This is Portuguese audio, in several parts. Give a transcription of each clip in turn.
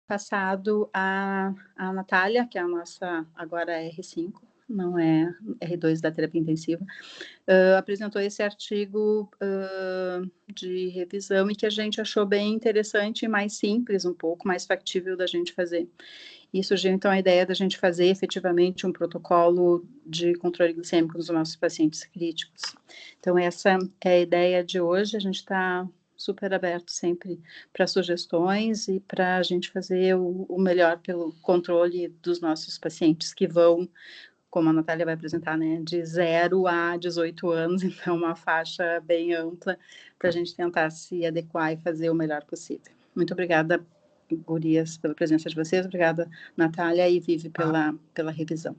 passado a Natália, que é a nossa agora R5, não é R2 da terapia intensiva, apresentou esse artigo de revisão e que a gente achou bem interessante e mais simples, um pouco mais factível da gente fazer. E surgiu, então, a ideia da gente fazer efetivamente um protocolo de controle glicêmico dos nossos pacientes críticos. Então, essa é a ideia de hoje. A gente está super aberto sempre para sugestões e para a gente fazer o melhor pelo controle dos nossos pacientes que vão, como a Natália vai apresentar, né, de 0 a 18 anos, então uma faixa bem ampla para a gente tentar se adequar e fazer o melhor possível. Muito obrigada, gurias, pela presença de vocês, obrigada, Natália e Vivi, pela revisão.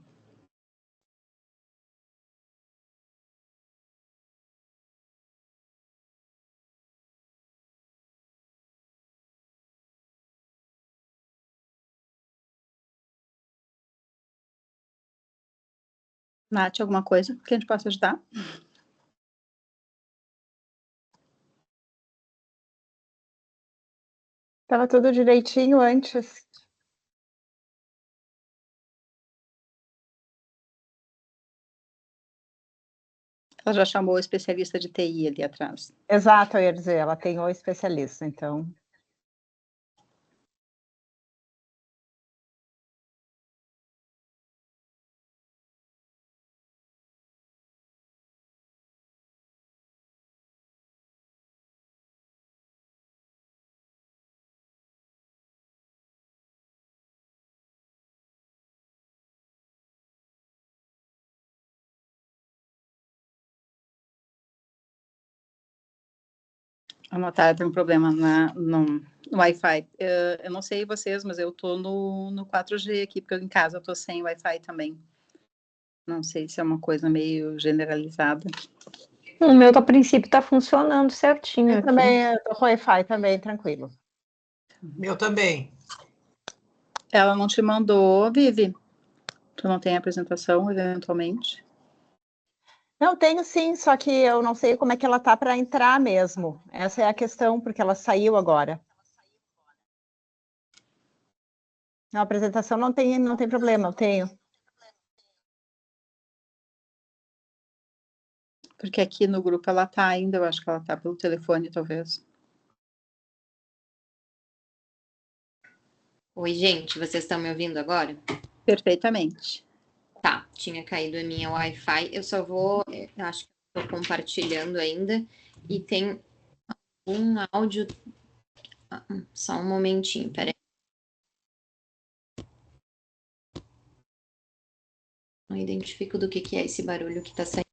Nath, alguma coisa que a gente possa ajudar? Estava tudo direitinho antes. Ela já chamou o especialista de TI ali atrás. Exato, eu ia dizer, ela tem o especialista, então... A Natália tem um problema no Wi-Fi. Eu não sei vocês, mas eu estou no 4G aqui, porque em casa eu estou sem Wi-Fi também. Não sei se é uma coisa meio generalizada. O meu, a princípio, está funcionando certinho Eu aqui. também estou com Wi-Fi também, tranquilo. Meu também. Ela não te mandou, Vivi? Tu não tem a apresentação, eventualmente? Não, tenho sim, só que eu não sei como é que ela tá para entrar mesmo. Essa é a questão, porque ela saiu agora. Na apresentação não tem problema, eu tenho. Porque aqui no grupo ela tá ainda, eu acho que ela tá pelo telefone, talvez. Oi, gente, vocês estão me ouvindo agora? Perfeitamente. Tá, tinha caído a minha Wi-Fi. Eu só vou, acho que estou compartilhando ainda e tem um áudio. Só um momentinho, peraí. Não identifico do que é esse barulho que tá saindo.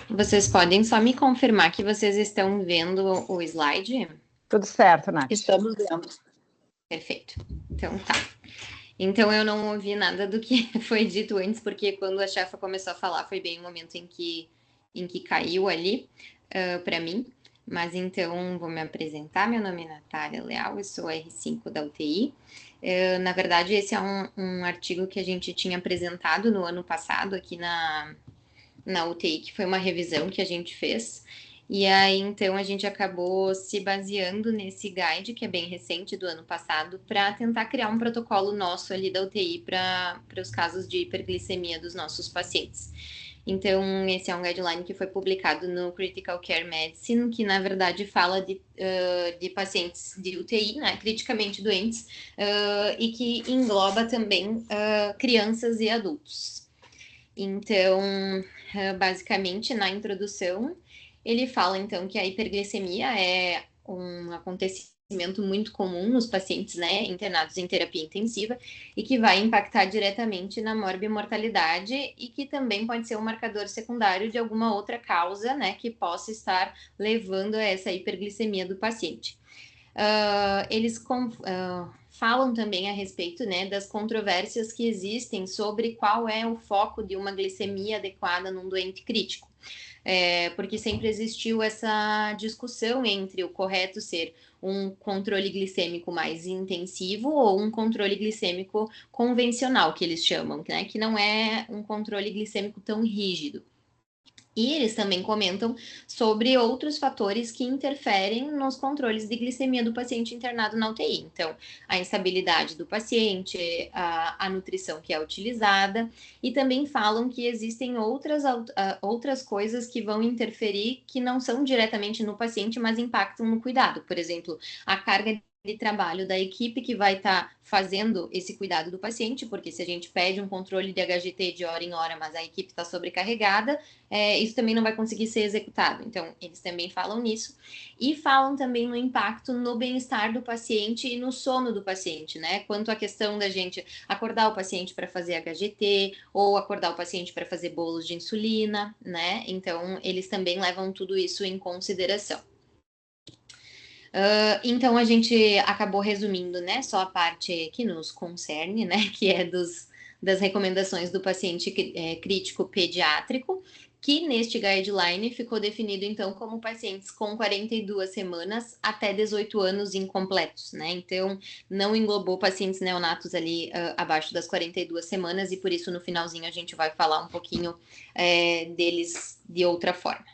Vocês podem só me confirmar que vocês estão vendo o slide? Tudo certo, Nath. Estamos vendo. Perfeito. Então tá. Então eu não ouvi nada do que foi dito antes, porque quando a chefa começou a falar foi bem o momento em que caiu ali para mim. Mas então vou me apresentar. Meu nome é Natália Leal, eu sou R5 da UTI. Na verdade, esse é um artigo que a gente tinha apresentado no ano passado aqui na UTI, que foi uma revisão que a gente fez. E aí, então, a gente acabou se baseando nesse guide, que é bem recente, do ano passado, para tentar criar um protocolo nosso ali da UTI para os casos de hiperglicemia dos nossos pacientes. Então, esse é um guideline que foi publicado no Critical Care Medicine, que na verdade fala de pacientes de UTI, né, criticamente doentes, e que engloba também crianças e adultos. Então, basicamente, na introdução, ele fala então que a hiperglicemia é um acontecimento muito comum nos pacientes, né, internados em terapia intensiva e que vai impactar diretamente na morbimortalidade e que também pode ser um marcador secundário de alguma outra causa, né, que possa estar levando a essa hiperglicemia do paciente. Eles falam também a respeito, né, das controvérsias que existem sobre qual é o foco de uma glicemia adequada num doente crítico. Porque sempre existiu essa discussão entre o correto ser um controle glicêmico mais intensivo ou um controle glicêmico convencional, que eles chamam, né, que não é um controle glicêmico tão rígido. E eles também comentam sobre outros fatores que interferem nos controles de glicemia do paciente internado na UTI. Então, a instabilidade do paciente, a nutrição que é utilizada, e também falam que existem outras coisas que vão interferir que não são diretamente no paciente, mas impactam no cuidado. Por exemplo, a carga de trabalho da equipe que vai estar fazendo esse cuidado do paciente, porque se a gente pede um controle de HGT de hora em hora, mas a equipe está sobrecarregada, isso também não vai conseguir ser executado. Então, eles também falam nisso. E falam também no impacto no bem-estar do paciente e no sono do paciente, né? Quanto à questão da gente acordar o paciente para fazer HGT ou acordar o paciente para fazer bolos de insulina, né? Então, eles também levam tudo isso em consideração. Então, a gente acabou resumindo, né, só a parte que nos concerne, né, que é das recomendações do paciente crítico pediátrico, que neste guideline ficou definido, então, como pacientes com 42 semanas até 18 anos incompletos, né? Então, não englobou pacientes neonatos ali abaixo das 42 semanas, e por isso, no finalzinho, a gente vai falar um pouquinho deles de outra forma.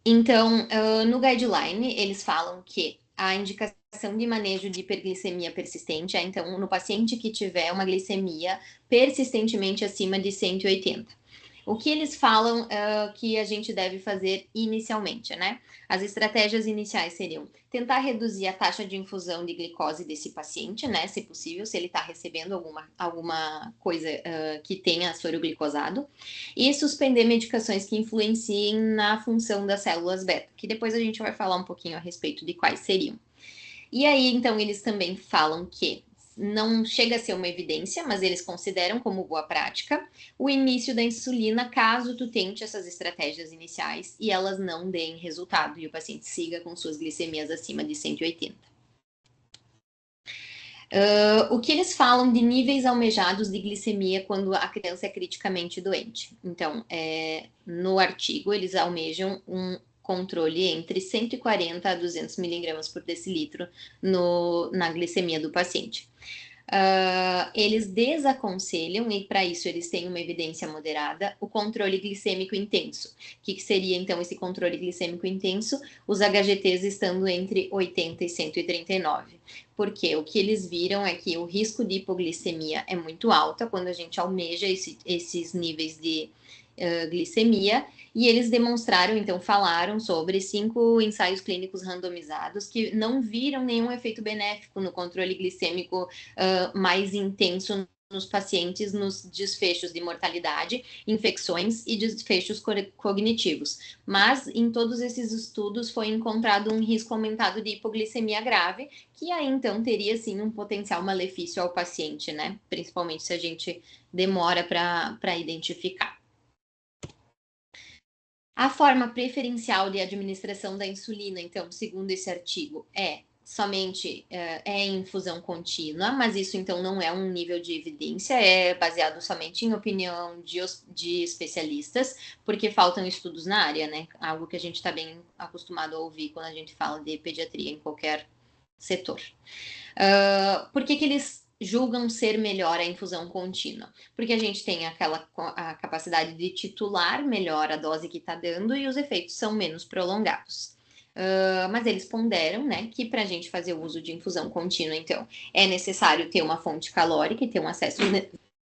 Então, no guideline, eles falam que a indicação de manejo de hiperglicemia persistente é, então, no paciente que tiver uma glicemia persistentemente acima de 180. O que eles falam que a gente deve fazer inicialmente, né? As estratégias iniciais seriam tentar reduzir a taxa de infusão de glicose desse paciente, né? Se possível, se ele está recebendo alguma coisa que tenha soro glicosado, e suspender medicações que influenciem na função das células beta, que depois a gente vai falar um pouquinho a respeito de quais seriam. E aí, então, eles também falam que não chega a ser uma evidência, mas eles consideram como boa prática o início da insulina, caso tu tente essas estratégias iniciais e elas não deem resultado e o paciente siga com suas glicemias acima de 180. O que eles falam de níveis almejados de glicemia quando a criança é criticamente doente? Então, no artigo, eles almejam um controle entre 140 a 200 miligramas por decilitro na glicemia do paciente. Eles desaconselham, e para isso eles têm uma evidência moderada, o controle glicêmico intenso. O que seria, então, esse controle glicêmico intenso? Os HGTs estando entre 80 e 139. Porque o que eles viram é que o risco de hipoglicemia é muito alto quando a gente almeja esses níveis de glicemia, e eles demonstraram, então, falaram sobre 5 ensaios clínicos randomizados que não viram nenhum efeito benéfico no controle glicêmico mais intenso nos pacientes nos desfechos de mortalidade, infecções e desfechos cognitivos. Mas, em todos esses estudos, foi encontrado um risco aumentado de hipoglicemia grave, que aí, então, teria, sim, um potencial malefício ao paciente, né? Principalmente se a gente demora para identificar. A forma preferencial de administração da insulina, então, segundo esse artigo, somente em infusão contínua, mas isso, então, não é um nível de evidência, é baseado somente em opinião de especialistas, porque faltam estudos na área, né? Algo que a gente está bem acostumado a ouvir quando a gente fala de pediatria em qualquer setor. Por que eles julgam ser melhor a infusão contínua? Porque a gente tem a capacidade de titular melhor a dose que está dando e os efeitos são menos prolongados. Mas eles ponderam, né, que para a gente fazer o uso de infusão contínua, então, é necessário ter uma fonte calórica e ter um acesso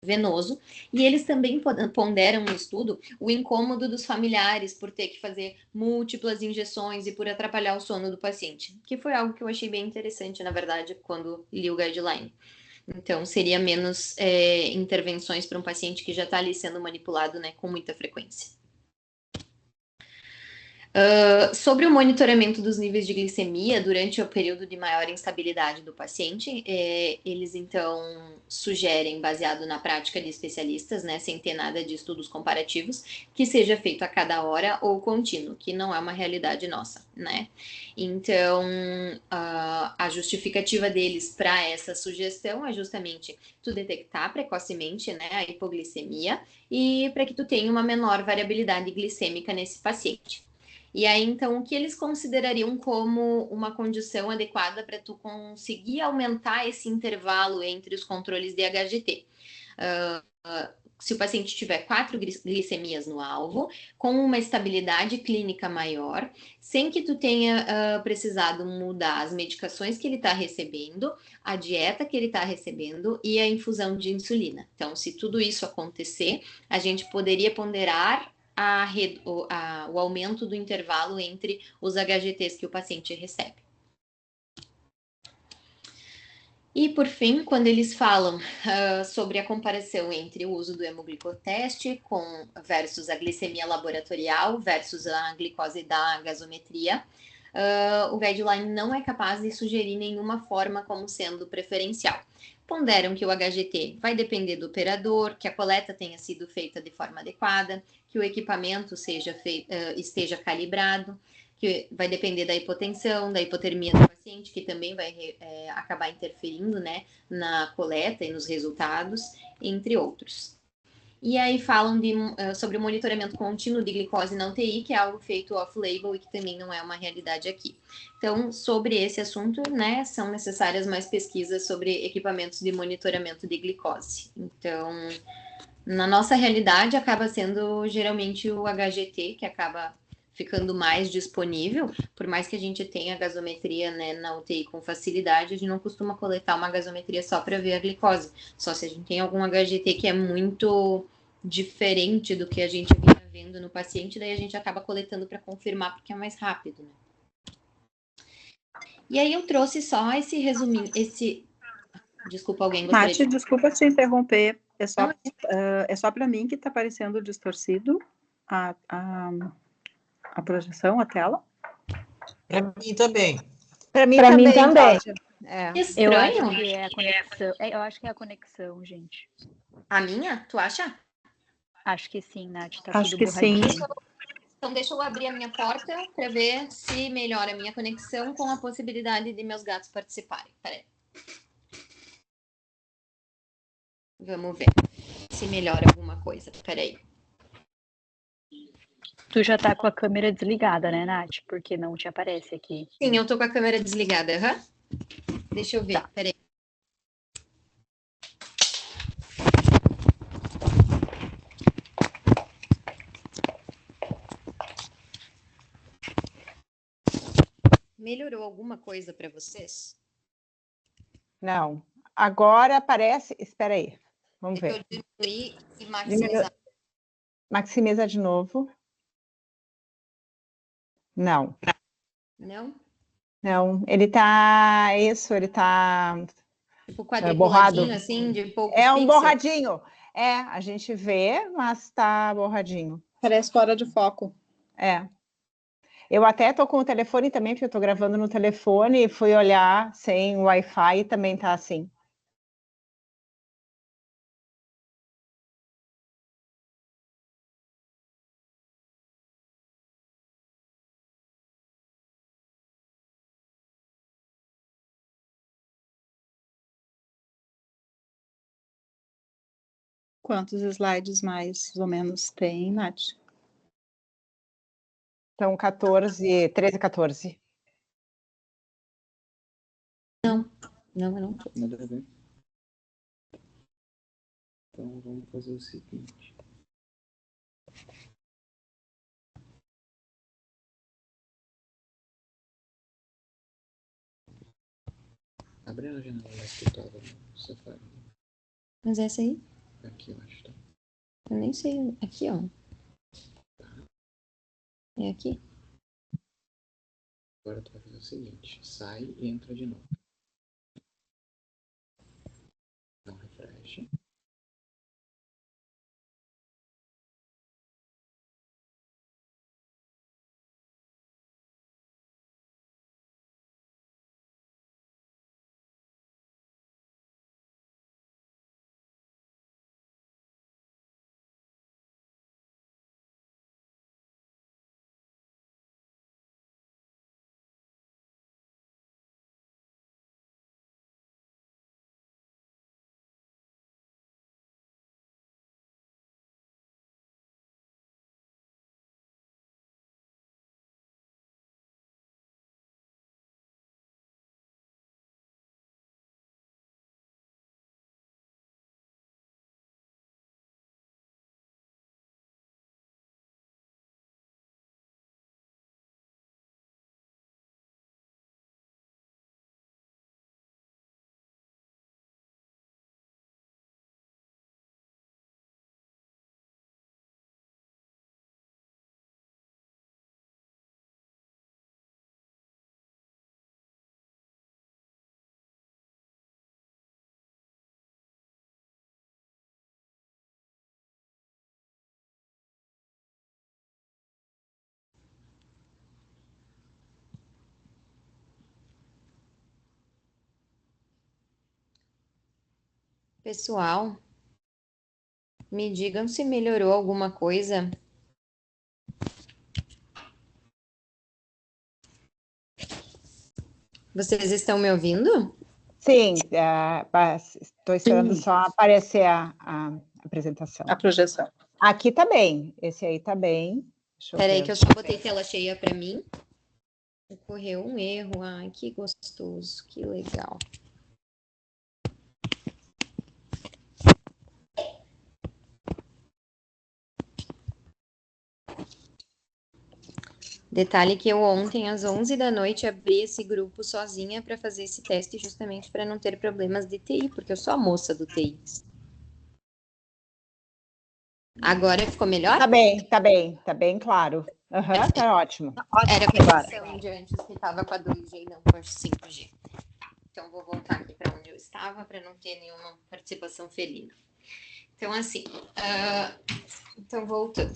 venoso, e eles também ponderam no estudo o incômodo dos familiares por ter que fazer múltiplas injeções e por atrapalhar o sono do paciente, que foi algo que eu achei bem interessante, na verdade, quando li o guideline. Então, seria menos intervenções para um paciente que já está ali sendo manipulado, né, com muita frequência. Sobre o monitoramento dos níveis de glicemia durante o período de maior instabilidade do paciente, eles então sugerem, baseado na prática de especialistas, né, sem ter nada de estudos comparativos, que seja feito a cada hora ou contínuo, que não é uma realidade nossa, né? Então, a justificativa deles para essa sugestão é justamente tu detectar precocemente, né, a hipoglicemia e para que tu tenha uma menor variabilidade glicêmica nesse paciente. E aí, então, o que eles considerariam como uma condição adequada para tu conseguir aumentar esse intervalo entre os controles de HGT? Se o paciente tiver 4 glicemias no alvo, com uma estabilidade clínica maior, sem que tu tenha precisado mudar as medicações que ele está recebendo, a dieta que ele está recebendo e a infusão de insulina. Então, se tudo isso acontecer, a gente poderia ponderar o aumento do intervalo entre os HGTs que o paciente recebe. E, por fim, quando eles falam sobre a comparação entre o uso do hemoglicoteste versus a glicemia laboratorial versus a glicose da gasometria, o guideline não é capaz de sugerir nenhuma forma como sendo preferencial. Ponderam que o HGT vai depender do operador, que a coleta tenha sido feita de forma adequada, que o equipamento esteja calibrado, que vai depender da hipotensão, da hipotermia do paciente, que também vai acabar interferindo, né, na coleta e nos resultados, entre outros. E aí falam sobre o monitoramento contínuo de glicose na UTI, que é algo feito off-label e que também não é uma realidade aqui. Então, sobre esse assunto, né, são necessárias mais pesquisas sobre equipamentos de monitoramento de glicose. Então, na nossa realidade, acaba sendo geralmente o HGT, que acaba ficando mais disponível, por mais que a gente tenha gasometria, né, na UTI com facilidade, a gente não costuma coletar uma gasometria só para ver a glicose, só se a gente tem algum HGT que é muito diferente do que a gente vinha vendo no paciente, daí a gente acaba coletando para confirmar, porque é mais rápido, né? E aí eu trouxe só esse resuminho, Desculpa, alguém gostaria Nath, desculpa te interromper, é só para mim que está parecendo distorcido a projeção, a tela? Para mim também. Para mim Pra mim também, também. Cláudia. É. Estranho. Eu acho que é a conexão. Eu acho que é a conexão, gente. A minha? Tu acha? Acho que sim, Nath. Tá Acho tudo que sim. borradinho. Então, deixa eu abrir a minha porta para ver se melhora a minha conexão com a possibilidade de meus gatos participarem. Peraí. Vamos ver se melhora alguma coisa. Peraí. Tu já tá com a câmera desligada, né, Nath? Porque não te aparece aqui. Sim, eu tô com a câmera desligada. Deixa eu ver. Tá. Peraí. Melhorou alguma coisa para vocês? Não. Agora aparece. Espera aí. Vamos Eu ver. diminuí e maximizar. Maximiza de novo. Não. Não? Não. Ele tá. Ele tá Tipo borrado. quadriculadinho, assim, de poucos É um pixels? borradinho. É, a gente vê, mas tá borradinho. Parece fora de foco. É. Eu até tô com o telefone também, porque eu tô gravando no telefone e fui olhar sem Wi-Fi e também tá assim. Quantos slides mais ou menos tem, Nath? Então, 13, 14. Não, eu não tô. Nada a ver. Então vamos fazer o seguinte. Abre a janela que estava no Safari. Mas essa aí? Aqui, eu acho. Tá? Eu nem sei. Aqui, ó. É aqui? Agora tu vai fazer o seguinte. Sai e entra de novo. Dá um refresh. Pessoal, me digam se melhorou alguma coisa. Vocês estão me ouvindo? Sim, estou esperando só aparecer a apresentação. A projeção. Aqui tá bem, esse aí tá bem. Peraí que eu só botei tela cheia para mim. Ocorreu um erro. Ai, que gostoso, que legal. Detalhe que eu ontem, às 11 da noite, abri esse grupo sozinha para fazer esse teste, justamente para não ter problemas de TI, porque eu sou a moça do TI. Agora ficou melhor? Tá bem claro. Tá ótimo. Era com a versão de antes que estava com a 2G e não com a 5G. Então, vou voltar aqui para onde eu estava, para não ter nenhuma participação felina. Então, assim, então voltando.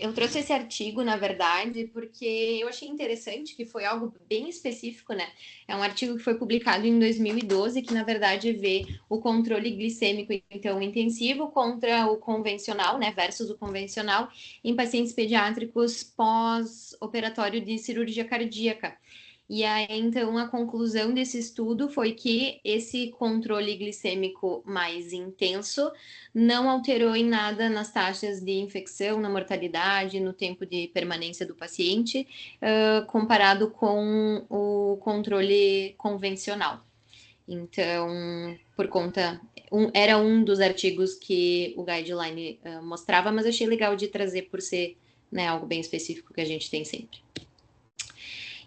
Eu trouxe esse artigo, na verdade, porque eu achei interessante, que foi algo bem específico, né? É um artigo que foi publicado em 2012, que, na verdade, vê o controle glicêmico, então, intensivo contra o convencional, né? Versus o convencional, em pacientes pediátricos pós-operatório de cirurgia cardíaca. E aí, então, a conclusão desse estudo foi que esse controle glicêmico mais intenso não alterou em nada nas taxas de infecção, na mortalidade, no tempo de permanência do paciente, comparado com o controle convencional. Então, por conta... era um dos artigos que o guideline mostrava, mas achei legal de trazer por ser, né, algo bem específico que a gente tem sempre.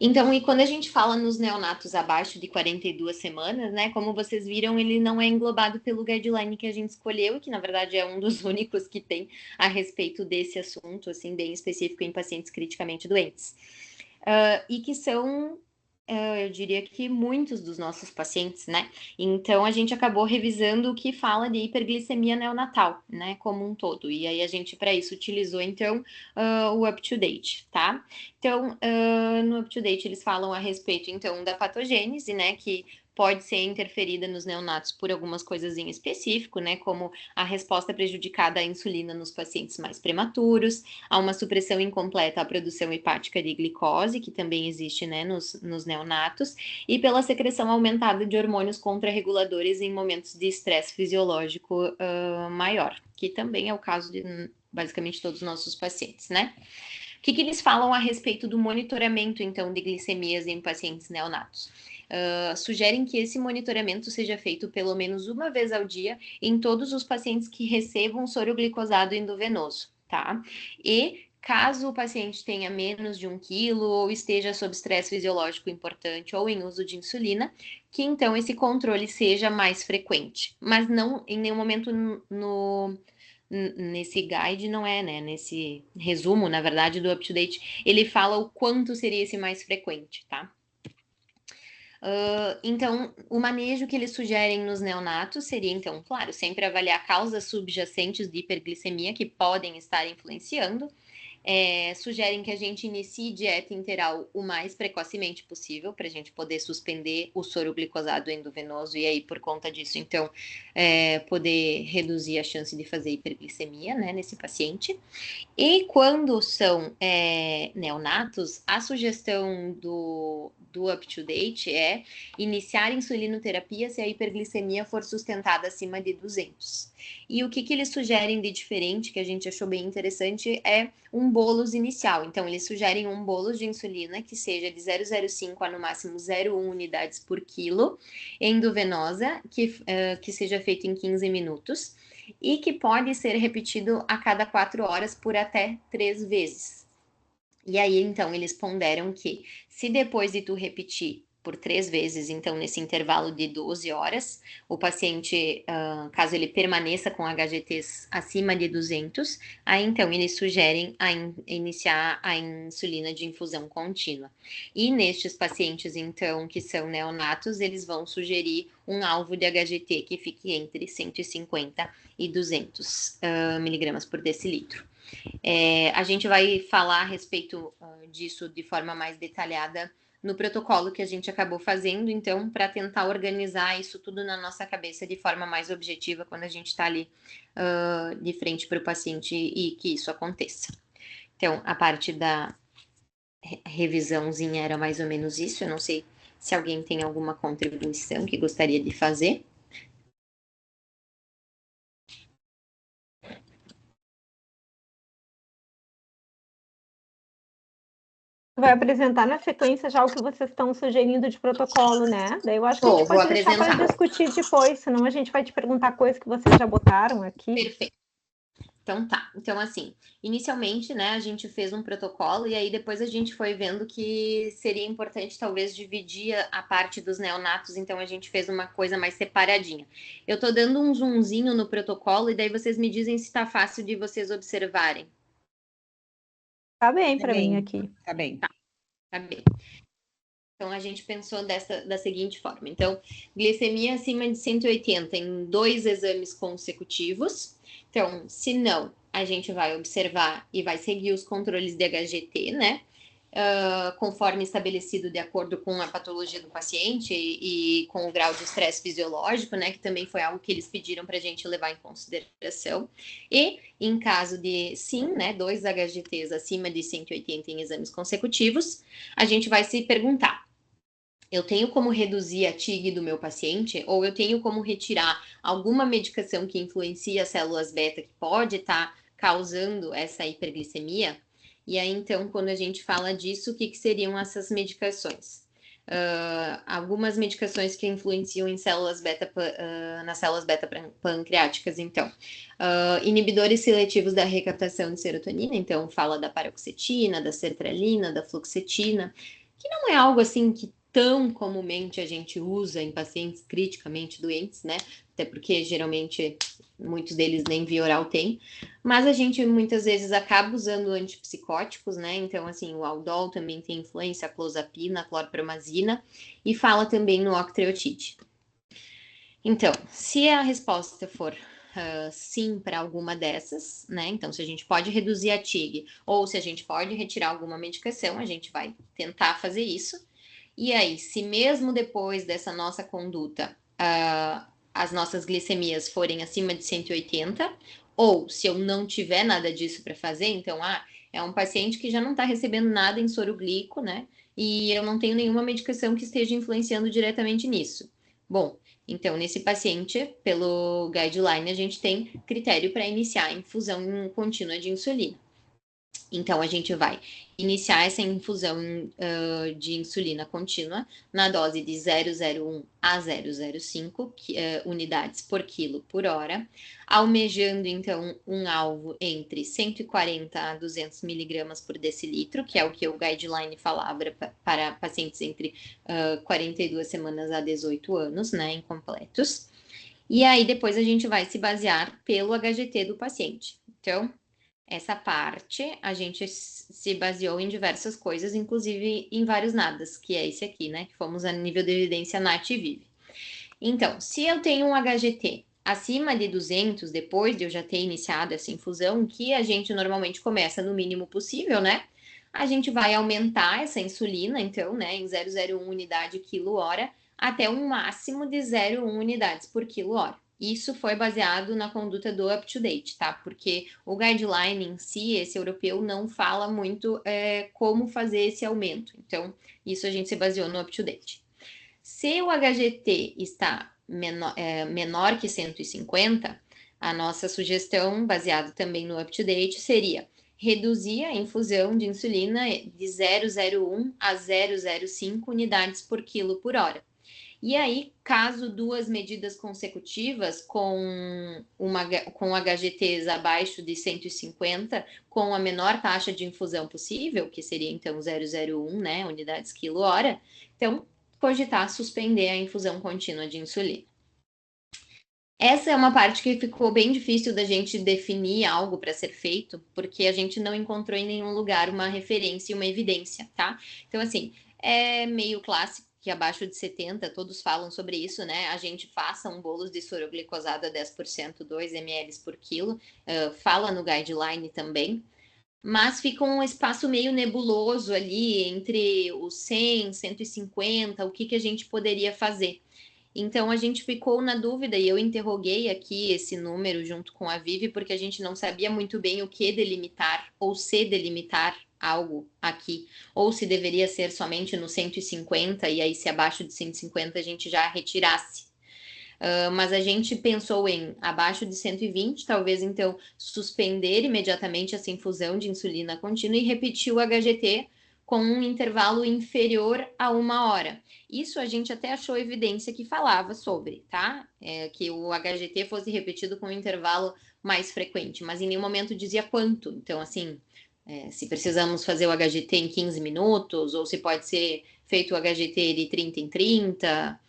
Então, e quando a gente fala nos neonatos abaixo de 42 semanas, né, como vocês viram, ele não é englobado pelo guideline que a gente escolheu, e que na verdade é um dos únicos que tem a respeito desse assunto, assim, bem específico em pacientes criticamente doentes. E que são, eu diria que muitos dos nossos pacientes, né? Então, a gente acabou revisando o que fala de hiperglicemia neonatal, né, como um todo. E aí, a gente, para isso, utilizou, então, o UpToDate, tá? Então, no UpToDate, eles falam a respeito, então, da patogênese, né, que pode ser interferida nos neonatos por algumas coisas em específico, né, como a resposta prejudicada à insulina nos pacientes mais prematuros, há uma supressão incompleta à produção hepática de glicose, que também existe, né, nos neonatos, e pela secreção aumentada de hormônios contrarreguladores em momentos de estresse fisiológico maior, que também é o caso de basicamente todos os nossos pacientes, né? O que eles falam a respeito do monitoramento, então, de glicemias em pacientes neonatos? Sugerem que esse monitoramento seja feito pelo menos uma vez ao dia em todos os pacientes que recebam soro glicosado endovenoso, tá? E caso o paciente tenha menos de 1 quilo ou esteja sob estresse fisiológico importante ou em uso de insulina, que então esse controle seja mais frequente, mas não em nenhum momento nesse guide não é, né? Nesse resumo, na verdade, do UpToDate, ele fala o quanto seria esse mais frequente, tá? Então, o manejo que eles sugerem nos neonatos seria, então, claro, sempre avaliar causas subjacentes de hiperglicemia que podem estar influenciando. Sugerem que a gente inicie dieta enteral o mais precocemente possível, para a gente poder suspender o soro glicosado endovenoso e aí, por conta disso, então, poder reduzir a chance de fazer hiperglicemia, né, nesse paciente. E quando são neonatos, a sugestão do UpToDate é iniciar insulinoterapia se a hiperglicemia for sustentada acima de 200. E o que eles sugerem de diferente, que a gente achou bem interessante, é um bolus inicial. Então, eles sugerem um bolus de insulina que seja de 0,05 a no máximo 0,1 unidades por quilo, endovenosa, que seja feito em 15 minutos. E que pode ser repetido a cada 4 horas por até 3 vezes. E aí, então, eles ponderam que se depois de tu repetir por 3 vezes, então, nesse intervalo de 12 horas, o paciente, caso ele permaneça com HGTs acima de 200, aí, então, eles sugerem iniciar a insulina de infusão contínua. E nestes pacientes, então, que são neonatos, eles vão sugerir um alvo de HGT que fique entre 150 e 200 miligramas por decilitro. A gente vai falar a respeito disso de forma mais detalhada no protocolo que a gente acabou fazendo, então, para tentar organizar isso tudo na nossa cabeça de forma mais objetiva quando a gente está ali de frente para o paciente e que isso aconteça. Então, a parte da revisãozinha era mais ou menos isso. Eu não sei se alguém tem alguma contribuição que gostaria de fazer. Vai apresentar na sequência já o que vocês estão sugerindo de protocolo, né? Daí eu acho que a gente pode deixar para discutir depois, senão a gente vai te perguntar coisas que vocês já botaram aqui. Perfeito. Então tá. Então, assim, inicialmente, né, a gente fez um protocolo e aí depois a gente foi vendo que seria importante talvez dividir a parte dos neonatos, então a gente fez uma coisa mais separadinha. Eu tô dando um zoomzinho no protocolo e daí vocês me dizem se tá fácil de vocês observarem. Tá bem para mim aqui. Tá bem. Tá bem. Então, a gente pensou da seguinte forma. Então, glicemia acima de 180 em 2 exames consecutivos. Então, se não, a gente vai observar e vai seguir os controles de HGT, né? Conforme estabelecido de acordo com a patologia do paciente e com o grau de estresse fisiológico, né, que também foi algo que eles pediram para a gente levar em consideração. E, em caso de sim, né, 2 HGTs acima de 180 em exames consecutivos, a gente vai se perguntar: eu tenho como reduzir a TIG do meu paciente, ou eu tenho como retirar alguma medicação que influencia as células beta que pode estar causando essa hiperglicemia? E aí, então, quando a gente fala disso, o que seriam essas medicações? Algumas medicações que influenciam em células beta, nas células beta pancreáticas, então. Inibidores seletivos da recaptação de serotonina, então fala da paroxetina, da sertralina, da fluoxetina, que não é algo assim que tão comumente a gente usa em pacientes criticamente doentes, né? Até porque geralmente muitos deles nem via oral tem, mas a gente muitas vezes acaba usando antipsicóticos, né? Então, assim, o Aldol também tem influência, a clozapina, a clorpromazina, e fala também no octreotide. Então, se a resposta for sim para alguma dessas, né? Então, se a gente pode reduzir a TIG ou se a gente pode retirar alguma medicação, a gente vai tentar fazer isso. E aí, se mesmo depois dessa nossa conduta, as nossas glicemias forem acima de 180, ou se eu não tiver nada disso para fazer, então, é um paciente que já não está recebendo nada em soro glico, né? E eu não tenho nenhuma medicação que esteja influenciando diretamente nisso. Bom, então, nesse paciente, pelo guideline, a gente tem critério para iniciar a infusão contínua de insulina. Então, a gente vai iniciar essa infusão de insulina contínua na dose de 0,01 a 0,05 unidades por quilo por hora, almejando, então, um alvo entre 140 a 200 miligramas por decilitro, que é o que o guideline falava para pacientes entre 42 semanas a 18 anos, né, incompletos. E aí, depois a gente vai se basear pelo HGT do paciente. Então, essa parte a gente se baseou em diversas coisas, inclusive em vários nadas, que é esse aqui, né? Que fomos a nível de evidência NAT e VIVE. Então, se eu tenho um HGT acima de 200, depois de eu já ter iniciado essa infusão, que a gente normalmente começa no mínimo possível, né? A gente vai aumentar essa insulina, então, né, em 0,01 unidade quilo-hora, até um máximo de 0,1 unidades por quilo-hora. Isso foi baseado na conduta do UpToDate, tá? Porque o guideline em si, esse europeu, não fala muito como fazer esse aumento. Então, isso a gente se baseou no UpToDate. Se o HGT está menor que 150, a nossa sugestão, baseada também no UpToDate, seria reduzir a infusão de insulina de 0,01 a 0,05 unidades por quilo por hora. E aí, caso duas medidas consecutivas com HGTs abaixo de 150, com a menor taxa de infusão possível, que seria então 0,01, né, unidades quilo-hora, então, cogitar suspender a infusão contínua de insulina. Essa é uma parte que ficou bem difícil da gente definir algo para ser feito, porque a gente não encontrou em nenhum lugar uma referência e uma evidência, tá? Então, assim, é meio clássico que abaixo de 70, todos falam sobre isso, né? A gente faça um bolos de soroglicosado a 10%, 2 ml por quilo, fala no guideline também, mas fica um espaço meio nebuloso ali entre os 100, 150, o que a gente poderia fazer. Então, a gente ficou na dúvida e eu interroguei aqui esse número junto com a Vivi, porque a gente não sabia muito bem o que delimitar ou se delimitar algo aqui, ou se deveria ser somente no 150 e aí se abaixo de 150 a gente já retirasse. Mas a gente pensou em abaixo de 120, talvez então suspender imediatamente essa infusão de insulina contínua e repetir o HGT com um intervalo inferior a 1 hora. Isso a gente até achou evidência que falava sobre, tá? Que o HGT fosse repetido com um intervalo mais frequente, mas em nenhum momento dizia quanto. Então, assim, se precisamos fazer o HGT em 15 minutos, ou se pode ser feito o HGT de 30 em 30.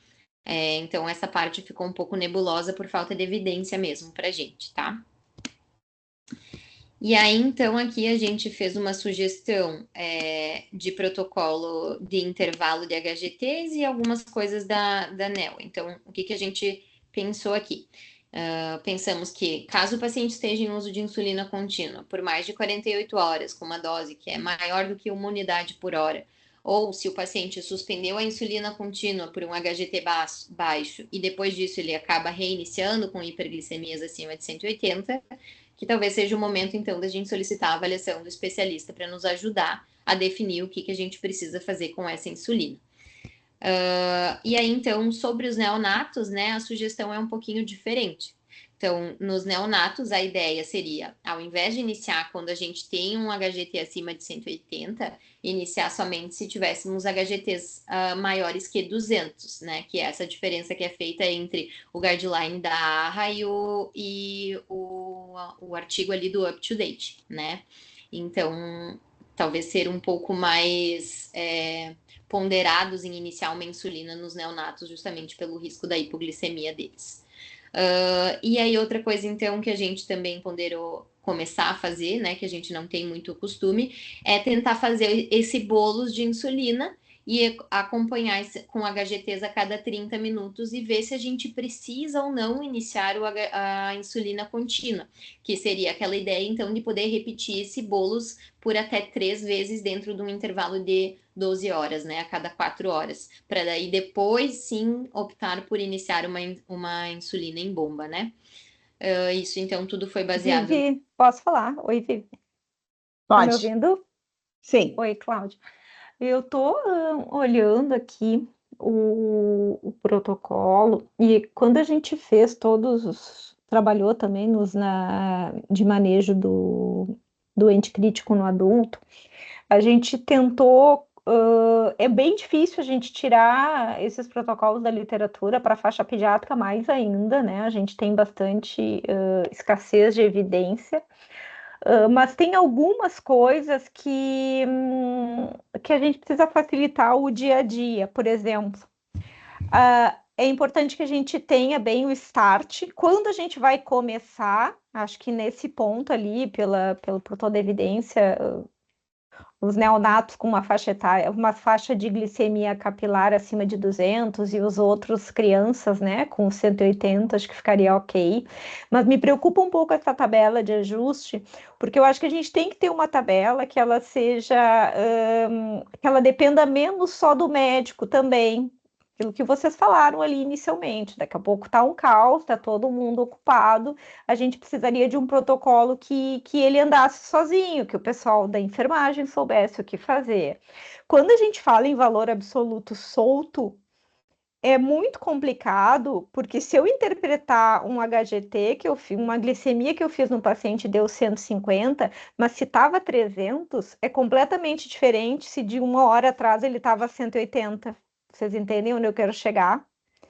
Então, essa parte ficou um pouco nebulosa por falta de evidência mesmo pra gente, tá? E aí, então, aqui a gente fez uma sugestão de protocolo de intervalo de HGTs e algumas coisas da NEL. Então, o que a gente pensou aqui? Pensamos que, caso o paciente esteja em uso de insulina contínua por mais de 48 horas, com uma dose que é maior do que 1 unidade por hora, ou se o paciente suspendeu a insulina contínua por um HGT baixo e depois disso ele acaba reiniciando com hiperglicemias acima de 180, que talvez seja o momento, então, da gente solicitar a avaliação do especialista para nos ajudar a definir o que a gente precisa fazer com essa insulina. E aí, então, sobre os neonatos, né, a sugestão é um pouquinho diferente. Então, nos neonatos, a ideia seria, ao invés de iniciar quando a gente tem um HGT acima de 180, iniciar somente se tivéssemos HGTs maiores que 200, né? Que é essa diferença que é feita entre o guideline da AHA e o artigo ali do UpToDate, né? Então, talvez ser um pouco mais ponderados em iniciar uma insulina nos neonatos, justamente pelo risco da hipoglicemia deles. E aí, outra coisa, então, que a gente também ponderou começar a fazer, né, que a gente não tem muito costume, é tentar fazer esse bolos de insulina e acompanhar com HGTs a cada 30 minutos e ver se a gente precisa ou não iniciar a insulina contínua, que seria aquela ideia, então, de poder repetir esse bolos por até 3 vezes dentro de um intervalo de 12 horas, né, a cada 4 horas, para daí depois, sim, optar por iniciar uma insulina em bomba, né? Isso, então, tudo foi baseado... Vivi, posso falar? Oi, Vivi. Pode. Tá me ouvindo? Sim. Oi, Cláudia. Eu tô olhando aqui o protocolo e quando a gente fez trabalhou também de manejo doente crítico no adulto, a gente tentou. É bem difícil a gente tirar esses protocolos da literatura para a faixa pediátrica mais ainda, né? A gente tem bastante escassez de evidência, mas tem algumas coisas que a gente precisa facilitar o dia a dia. Por exemplo, é importante que a gente tenha bem o start. Quando a gente vai começar, acho que nesse ponto ali, por toda a evidência, os neonatos com uma faixa etária, uma faixa de glicemia capilar acima de 200 e os outros crianças, né, com 180, acho que ficaria ok. Mas me preocupa um pouco essa tabela de ajuste, porque eu acho que a gente tem que ter uma tabela que ela seja, que ela dependa menos só do médico também. Aquilo que vocês falaram ali inicialmente, daqui a pouco está um caos, está todo mundo ocupado, a gente precisaria de um protocolo que ele andasse sozinho, que o pessoal da enfermagem soubesse o que fazer. Quando a gente fala em valor absoluto solto, é muito complicado, porque se eu interpretar um HGT, que eu fiz, uma glicemia que eu fiz no paciente deu 150, mas se estava 300, é completamente diferente se de uma hora atrás ele estava 180. Vocês entendem onde eu quero chegar?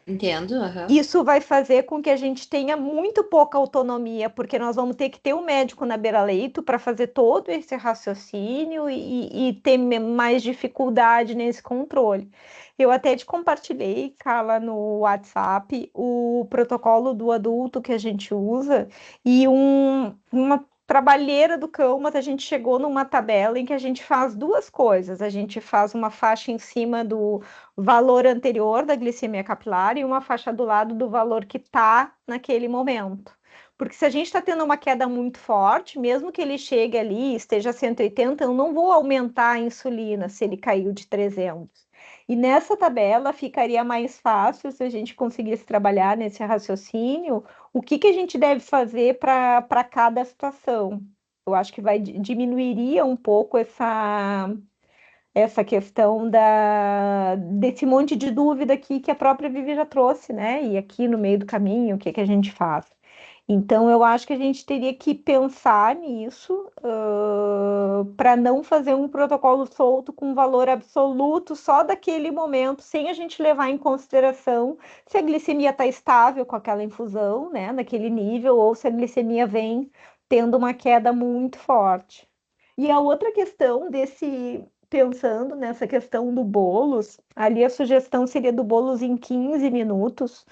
Entendo, uhum. Isso vai fazer com que a gente tenha muito pouca autonomia, porque nós vamos ter que ter um médico na beira-leito para fazer todo esse raciocínio e ter mais dificuldade nesse controle. Eu até te compartilhei, Carla, no WhatsApp, o protocolo do adulto que a gente usa e uma trabalheira do cão, mas a gente chegou numa tabela em que a gente faz duas coisas. A gente faz uma faixa em cima do valor anterior da glicemia capilar e uma faixa do lado do valor que está naquele momento. Porque se a gente está tendo uma queda muito forte, mesmo que ele chegue ali e esteja 180, eu não vou aumentar a insulina se ele caiu de 300. E nessa tabela ficaria mais fácil se a gente conseguisse trabalhar nesse raciocínio o que a gente deve fazer para cada situação. Eu acho que diminuiria um pouco essa questão desse monte de dúvida aqui que a própria Vivi já trouxe, né? E aqui no meio do caminho, o que a gente faz? Então, eu acho que a gente teria que pensar nisso para não fazer um protocolo solto com valor absoluto só daquele momento, sem a gente levar em consideração se a glicemia está estável com aquela infusão, né, naquele nível, ou se a glicemia vem tendo uma queda muito forte. E a outra questão pensando nessa questão do bolos, ali a sugestão seria do bolos em 15 minutos.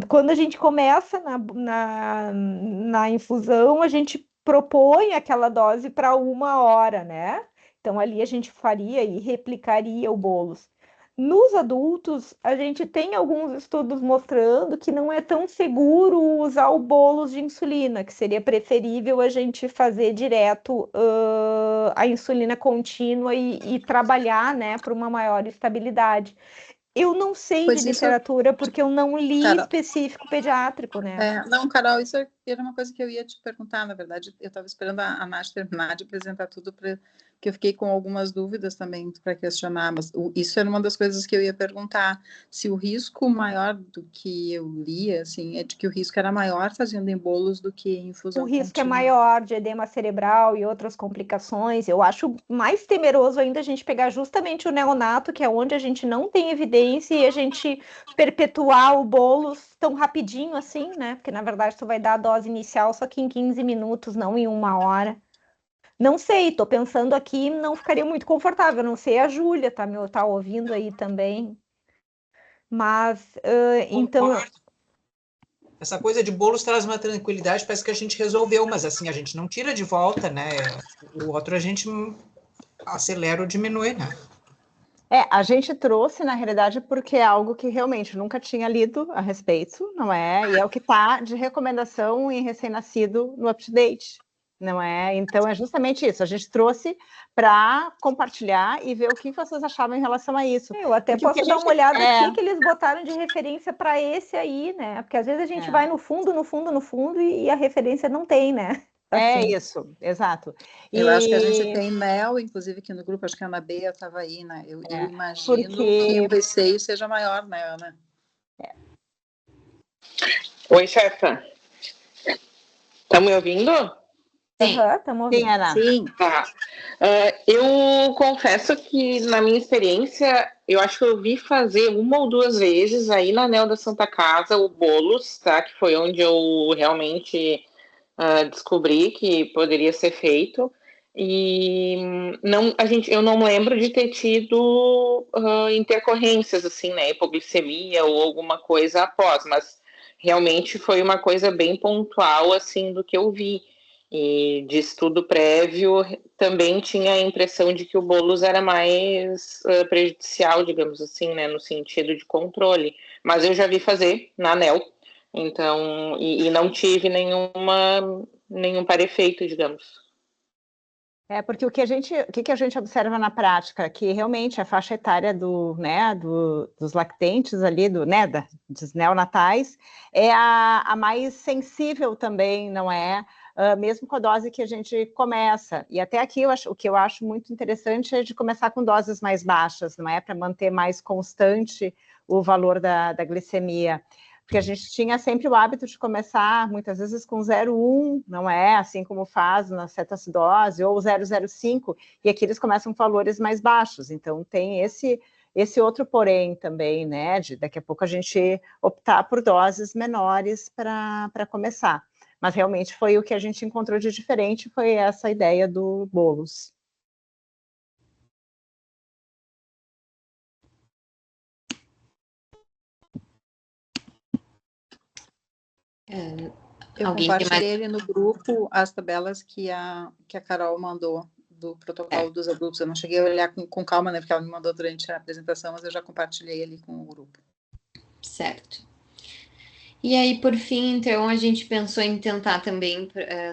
Quando a gente começa na infusão, a gente propõe aquela dose para 1 hora, né? Então, ali a gente faria e replicaria o bolos. Nos adultos, a gente tem alguns estudos mostrando que não é tão seguro usar o bolos de insulina, que seria preferível a gente fazer direto a insulina contínua e trabalhar, né, para uma maior estabilidade. Eu não sei de literatura, porque eu não li específico pediátrico, né? Não, Carol, isso era uma coisa que eu ia te perguntar, na verdade. Eu estava esperando a Nath terminar de apresentar tudo, porque eu fiquei com algumas dúvidas também para questionar, mas isso era uma das coisas que eu ia perguntar, se o risco maior do que eu li, assim, é de que o risco era maior fazendo em bolos do que em infusão contínua. O risco é maior de edema cerebral e outras complicações. Eu acho mais temeroso ainda a gente pegar justamente o neonato, que é onde a gente não tem evidência, e a gente perpetuar o bolos tão rapidinho assim, né? Porque, na verdade, tu vai dar a dose inicial só que em 15 minutos, não em 1 hora. Não sei, tô pensando aqui, não ficaria muito confortável. Não sei, a Júlia tá ouvindo aí também. Mas, então... Essa coisa de bolos traz uma tranquilidade, parece que a gente resolveu, mas assim, a gente não tira de volta, né? O outro a gente acelera ou diminui, né? A gente trouxe, na realidade, porque é algo que realmente nunca tinha lido a respeito, não é? E é o que está de recomendação em recém-nascido no UpToDate, não é? Então, é justamente isso. A gente trouxe para compartilhar e ver o que vocês achavam em relação a isso. Eu até posso dar uma olhada aqui que eles botaram de referência para esse aí, né? Porque às vezes a gente vai no fundo, e a referência não tem, né? Assim. É isso, exato. Eu acho que a gente tem Mel, inclusive aqui no grupo, acho que a Ana Beia estava aí, né? Eu imagino que o receio seja maior, né, Ana? Oi, chefa. Estão me ouvindo? Sim. Aham, estamos ouvindo. Sim, Ana. Sim. Tá. Eu confesso que, na minha experiência, eu acho que eu vi fazer 1 ou 2 vezes aí na Anel da Santa Casa o bolos, tá? Que foi onde eu realmente descobri que poderia ser feito. E eu não lembro de ter tido intercorrências, assim, né? Hipoglicemia ou alguma coisa após, mas realmente foi uma coisa bem pontual, assim, do que eu vi. E de estudo prévio, também tinha a impressão de que o bolos era mais prejudicial, digamos assim, né, no sentido de controle. Mas eu já vi fazer na ANEL, então, e não tive nenhum parefeito, digamos. Porque o que a gente observa na prática, que realmente a faixa etária dos lactentes ali, dos neonatais, é a mais sensível também, não é? Mesmo com a dose que a gente começa. E até aqui o que eu acho muito interessante é de começar com doses mais baixas, não é? Para manter mais constante o valor da glicemia. Porque a gente tinha sempre o hábito de começar, muitas vezes, com 0,1, não é? Assim como faz na cetoacidose, ou 0,05, e aqui eles começam com valores mais baixos. Então, tem esse outro porém também, né? De daqui a pouco a gente optar por doses menores para começar. Mas realmente foi o que a gente encontrou de diferente, foi essa ideia do bolos. Eu compartilhei no grupo as tabelas que a Carol mandou do protocolo dos adultos. Eu não cheguei a olhar com calma, né? Porque ela me mandou durante a apresentação, mas eu já compartilhei ali com o grupo. Certo. E aí, por fim, então, a gente pensou em tentar também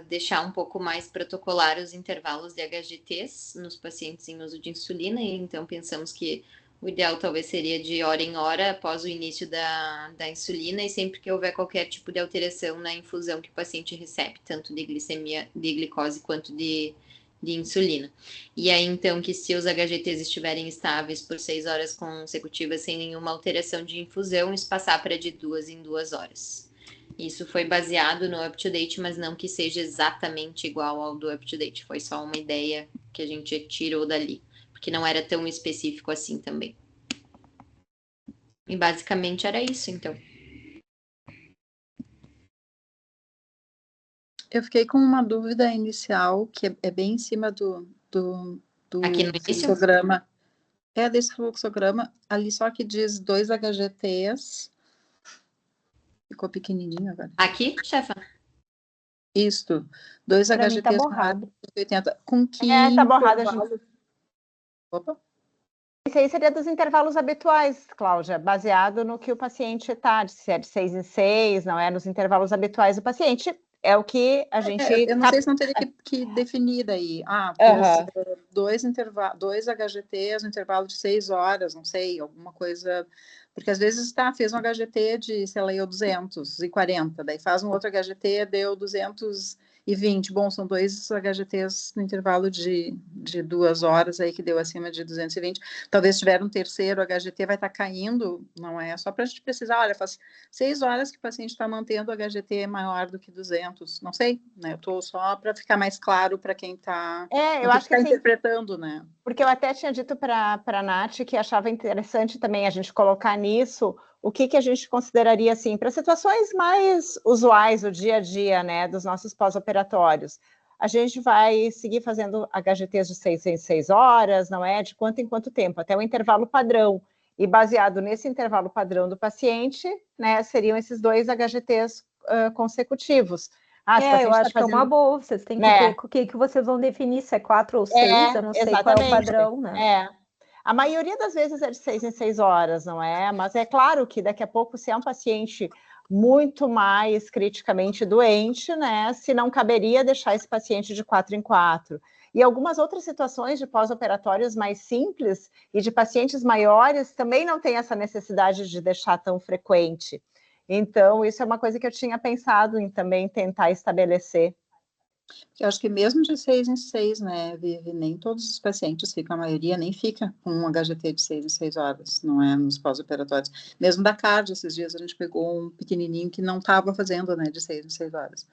deixar um pouco mais protocolar os intervalos de HGTs nos pacientes em uso de insulina, e então pensamos que o ideal talvez seria de hora em hora após o início da insulina, e sempre que houver qualquer tipo de alteração na infusão que o paciente recebe, tanto de glicemia, de glicose quanto de insulina. E aí, então, que se os HGTs estiverem estáveis por 6 horas consecutivas sem nenhuma alteração de infusão, espaçar para de 2 em 2 horas. Isso foi baseado no UpToDate, mas não que seja exatamente igual ao do UpToDate. Foi só uma ideia que a gente tirou dali, porque não era tão específico assim também. E basicamente era isso, então. Eu fiquei com uma dúvida inicial, que é bem em cima do Aqui no início? fluxograma. Desse fluxograma, ali só que diz 2 HGTs. Ficou pequenininho agora. Aqui, chefa? Isto, 2 Pra mim HGTs tá borrado. 80. Com que Tá borrado, intervalo? Opa. Isso aí seria dos intervalos habituais, Cláudia, baseado no que o paciente está, se é de 6 em 6, não é? Nos intervalos habituais do paciente, é o que a gente... Eu não sei se não teria que definir aí. Dois HGTs no intervalo de 6 horas, não sei, alguma coisa... Porque às vezes fez um HGT de, sei lá, 240, daí faz um outro HGT, deu 220. Bom, são 2 HGTs no intervalo de 2 horas aí que deu acima de 220. Talvez tiver um terceiro HGT, vai estar caindo, não é? Só para a gente precisar, olha, faz 6 horas que o paciente está mantendo o HGT maior do que 200, não sei, né? Eu estou só para ficar mais claro para quem está interpretando, né? Porque eu até tinha dito para a Nath que achava interessante também a gente colocar nisso o que a gente consideraria, assim, para situações mais usuais, o dia a dia, né, dos nossos pós-operatórios. A gente vai seguir fazendo HGTs de 6 em 6 horas, não é? De quanto em quanto tempo, até o intervalo padrão. E baseado nesse intervalo padrão do paciente, né, seriam esses 2 HGTs consecutivos. Eu acho que é uma boa, vocês têm que ver o que vocês vão definir, se é 4 ou 6, eu não sei qual é o padrão, né? A maioria das vezes é de 6 em 6 horas, não é? Mas é claro que daqui a pouco, se é um paciente muito mais criticamente doente, né? Se não caberia deixar esse paciente de 4 em 4. E algumas outras situações de pós-operatórios mais simples e de pacientes maiores também não tem essa necessidade de deixar tão frequente. Então, isso é uma coisa que eu tinha pensado em também tentar estabelecer. Eu acho que mesmo de 6 em 6, né, Vivi, nem todos os pacientes ficam, a maioria nem fica com um HGT de 6 em 6 horas, não é, nos pós-operatórios. Mesmo da cardio, esses dias a gente pegou um pequenininho que não estava fazendo, né, de 6 em 6 horas.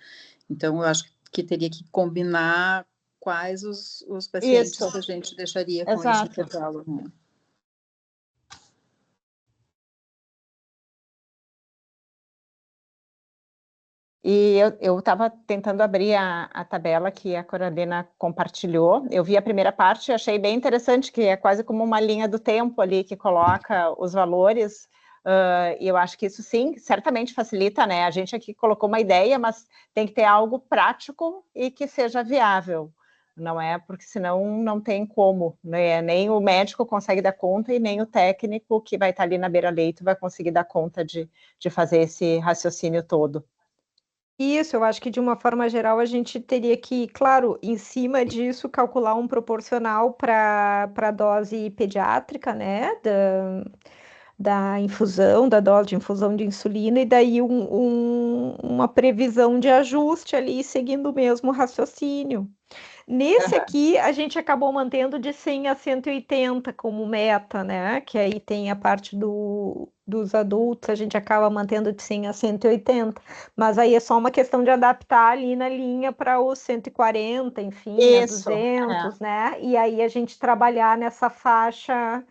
Então, eu acho que que teria que combinar quais os pacientes Isso, que a gente deixaria com esse exato. intervalo, né? E eu estava tentando abrir a tabela que a Coralina compartilhou. Eu vi a primeira parte e achei bem interessante, que é quase como uma linha do tempo ali, que coloca os valores. E eu acho que isso, sim, certamente facilita, né? A gente aqui colocou uma ideia, mas tem que ter algo prático e que seja viável. Não é? Porque senão não tem como, né? Nem o médico consegue dar conta e nem o técnico que vai estar ali na beira-leito vai conseguir dar conta de fazer esse raciocínio todo. Isso, eu acho que de uma forma geral a gente teria que, claro, em cima disso, calcular um proporcional para a dose pediátrica, né, da infusão, da dose de infusão de insulina, e daí uma previsão de ajuste ali, seguindo o mesmo raciocínio. Nesse aqui, a gente acabou mantendo de 100 a 180 como meta, né? Que aí tem a parte dos adultos, a gente acaba mantendo de 100 a 180. Mas aí é só uma questão de adaptar ali na linha para os 140, enfim, a Isso, 200, né? E aí a gente trabalhar nessa faixa.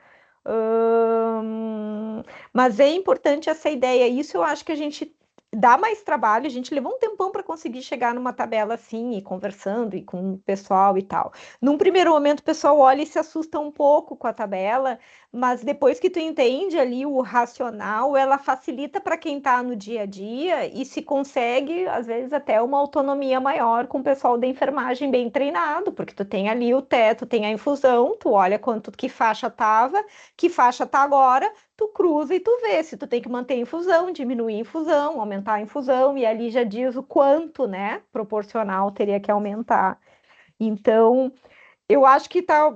Mas é importante essa ideia. Isso eu acho que a gente dá mais trabalho, a gente levou um tempão para conseguir chegar numa tabela assim, e conversando e com o pessoal e tal. Num primeiro momento, o pessoal olha e se assusta um pouco com a tabela, mas depois que tu entende ali o racional, ela facilita para quem está no dia a dia e se consegue, às vezes, até uma autonomia maior com o pessoal da enfermagem bem treinado, porque tu tem ali o teto, tem a infusão, tu olha quanto que faixa tava, que faixa tá agora, tu cruza e tu vê se tu tem que manter a infusão, diminuir a infusão, aumentar a infusão, e ali já diz o quanto, né, proporcional teria que aumentar. Então, eu acho que tá,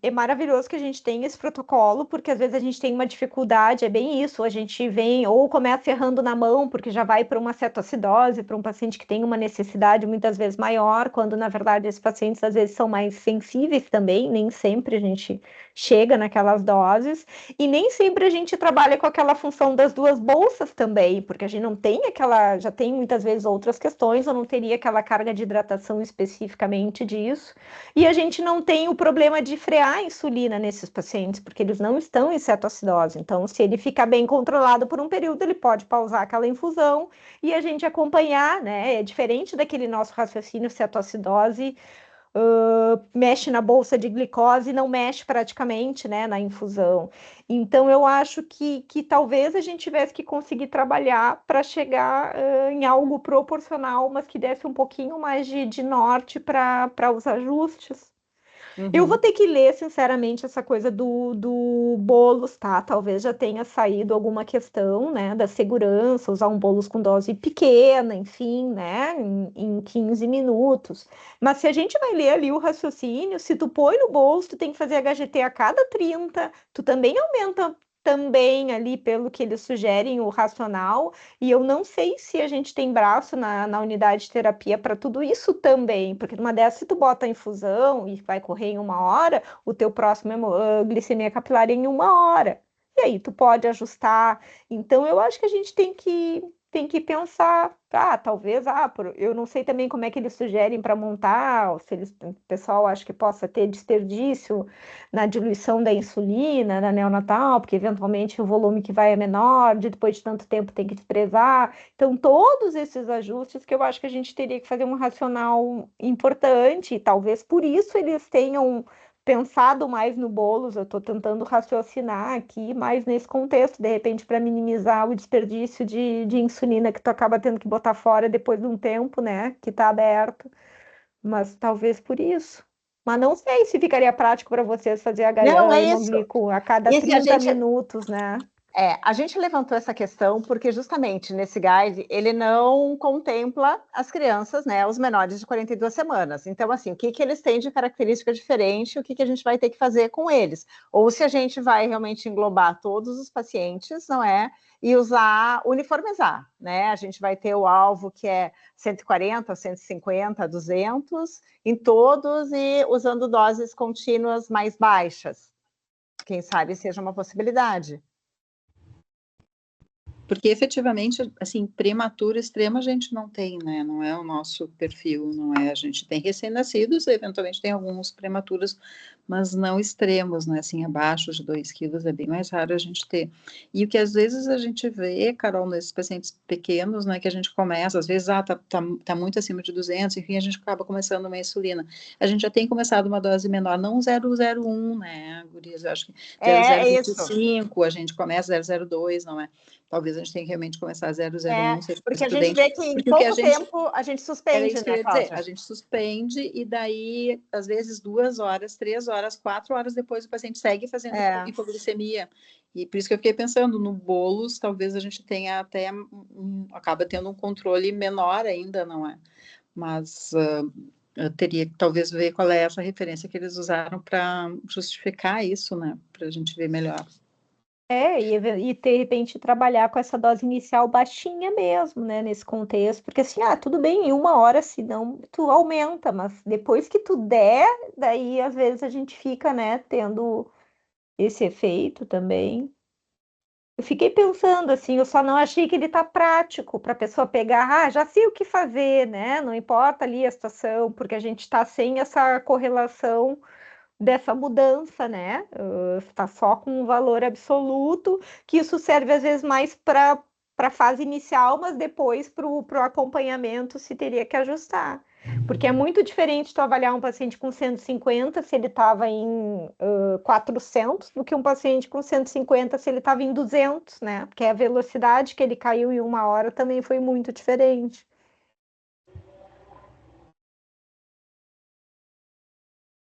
é maravilhoso que a gente tenha esse protocolo, porque às vezes a gente tem uma dificuldade, é bem isso, a gente vem ou começa errando na mão, porque já vai para uma cetoacidose, para um paciente que tem uma necessidade muitas vezes maior, quando na verdade esses pacientes às vezes são mais sensíveis também, nem sempre a gente chega naquelas doses, e nem sempre a gente trabalha com aquela função das duas bolsas também, porque a gente não tem aquela, já tem muitas vezes outras questões, ou não teria aquela carga de hidratação especificamente disso. E a gente não tem o problema de frear a insulina nesses pacientes, porque eles não estão em cetoacidose. Então, se ele ficar bem controlado por um período, ele pode pausar aquela infusão e a gente acompanhar, né? É diferente daquele nosso raciocínio cetoacidose, mexe na bolsa de glicose e não mexe praticamente, né, na infusão. Então, eu acho que talvez a gente tivesse que conseguir trabalhar para chegar em algo proporcional, mas que desse um pouquinho mais de norte para os ajustes. Eu vou ter que ler, sinceramente, essa coisa do bolos, tá? Talvez já tenha saído alguma questão, né, da segurança, usar um bolos com dose pequena, enfim, né, em 15 minutos. Mas se a gente vai ler ali o raciocínio, se tu põe no bolos, tu tem que fazer HGT a cada 30, tu também aumenta também ali, pelo que eles sugerem, o racional, e eu não sei se a gente tem braço na unidade de terapia para tudo isso também, porque numa dessas, se tu bota a infusão e vai correr em 1 hora, o teu próximo é glicemia capilar em 1 hora. E aí tu pode ajustar. Então, eu acho que a gente tem que pensar, talvez, eu não sei também como é que eles sugerem para montar, ou se o pessoal acha que possa ter desperdício na diluição da insulina, da neonatal, porque eventualmente o volume que vai é menor, depois de tanto tempo tem que desprezar. Então, todos esses ajustes que eu acho que a gente teria que fazer um racional importante, e talvez por isso eles tenham pensado mais no bolos, eu estou tentando raciocinar aqui, mais nesse contexto, de repente, para minimizar o desperdício de insulina que tu acaba tendo que botar fora depois de um tempo, né, que está aberto, mas talvez por isso. Mas não sei se ficaria prático para vocês fazer Não, é isso. hemoglico a cada E se a 30 gente... minutos, né? A gente levantou essa questão porque justamente nesse guide ele não contempla as crianças, né, os menores de 42 semanas. Então, assim, o que eles têm de característica diferente, o que a gente vai ter que fazer com eles? Ou se a gente vai realmente englobar todos os pacientes, não é? E uniformizar, né? A gente vai ter o alvo que é 140, 150, 200 em todos e usando doses contínuas mais baixas. Quem sabe seja uma possibilidade. Porque efetivamente, assim, prematuro extremo a gente não tem, né? Não é o nosso perfil, não é? A gente tem recém-nascidos, eventualmente tem alguns prematuros, mas não extremos, né? Assim, abaixo de 2 quilos é bem mais raro a gente ter. E o que às vezes a gente vê, Carol, nesses pacientes pequenos, né? Que a gente começa, às vezes, tá muito acima de 200, enfim, a gente acaba começando uma insulina. A gente já tem começado uma dose menor, não 0,01, né, gurias? Eu acho que É isso. 0,025, a gente começa 0,02, não é? Talvez a gente tenha que realmente começar 0,01, seja porque a gente prudente, vê que em porque o que pouco tempo a gente era suspende, isso que eu né, ia dizer, Cláudia? a gente suspende e daí, às vezes, 2 horas, 3 horas, 4 horas depois o paciente segue fazendo hipoglicemia. E por isso que eu fiquei pensando, no bolos, talvez a gente tenha até, acaba tendo um controle menor ainda, não é? Mas eu teria que talvez ver qual é essa referência que eles usaram para justificar isso, né? Para a gente ver melhor. E de repente trabalhar com essa dose inicial baixinha mesmo, né, nesse contexto, porque assim, tudo bem, em 1 hora, se não, tu aumenta, mas depois que tu der, daí às vezes a gente fica, né, tendo esse efeito também. Eu fiquei pensando assim, eu só não achei que ele tá prático para a pessoa pegar, já sei o que fazer, né, não importa ali a situação, porque a gente está sem essa correlação dessa mudança, né? Está só com um valor absoluto, que isso serve às vezes mais para a fase inicial, mas depois para o acompanhamento se teria que ajustar. Porque é muito diferente tu avaliar um paciente com 150 se ele estava em 400 do que um paciente com 150 se ele estava em 200, né? Porque a velocidade que ele caiu em 1 hora também foi muito diferente.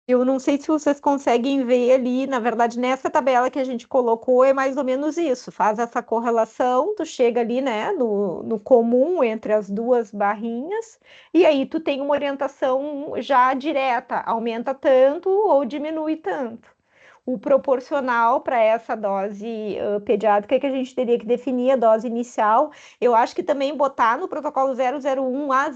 Eu não sei se vocês conseguem ver ali, na verdade, nessa tabela que a gente colocou, é mais ou menos isso. Faz essa correlação, tu chega ali, né, no comum entre as duas barrinhas, e aí tu tem uma orientação já direta, aumenta tanto ou diminui tanto. O proporcional para essa dose pediátrica que a gente teria que definir a dose inicial. Eu acho que também botar no protocolo 001 a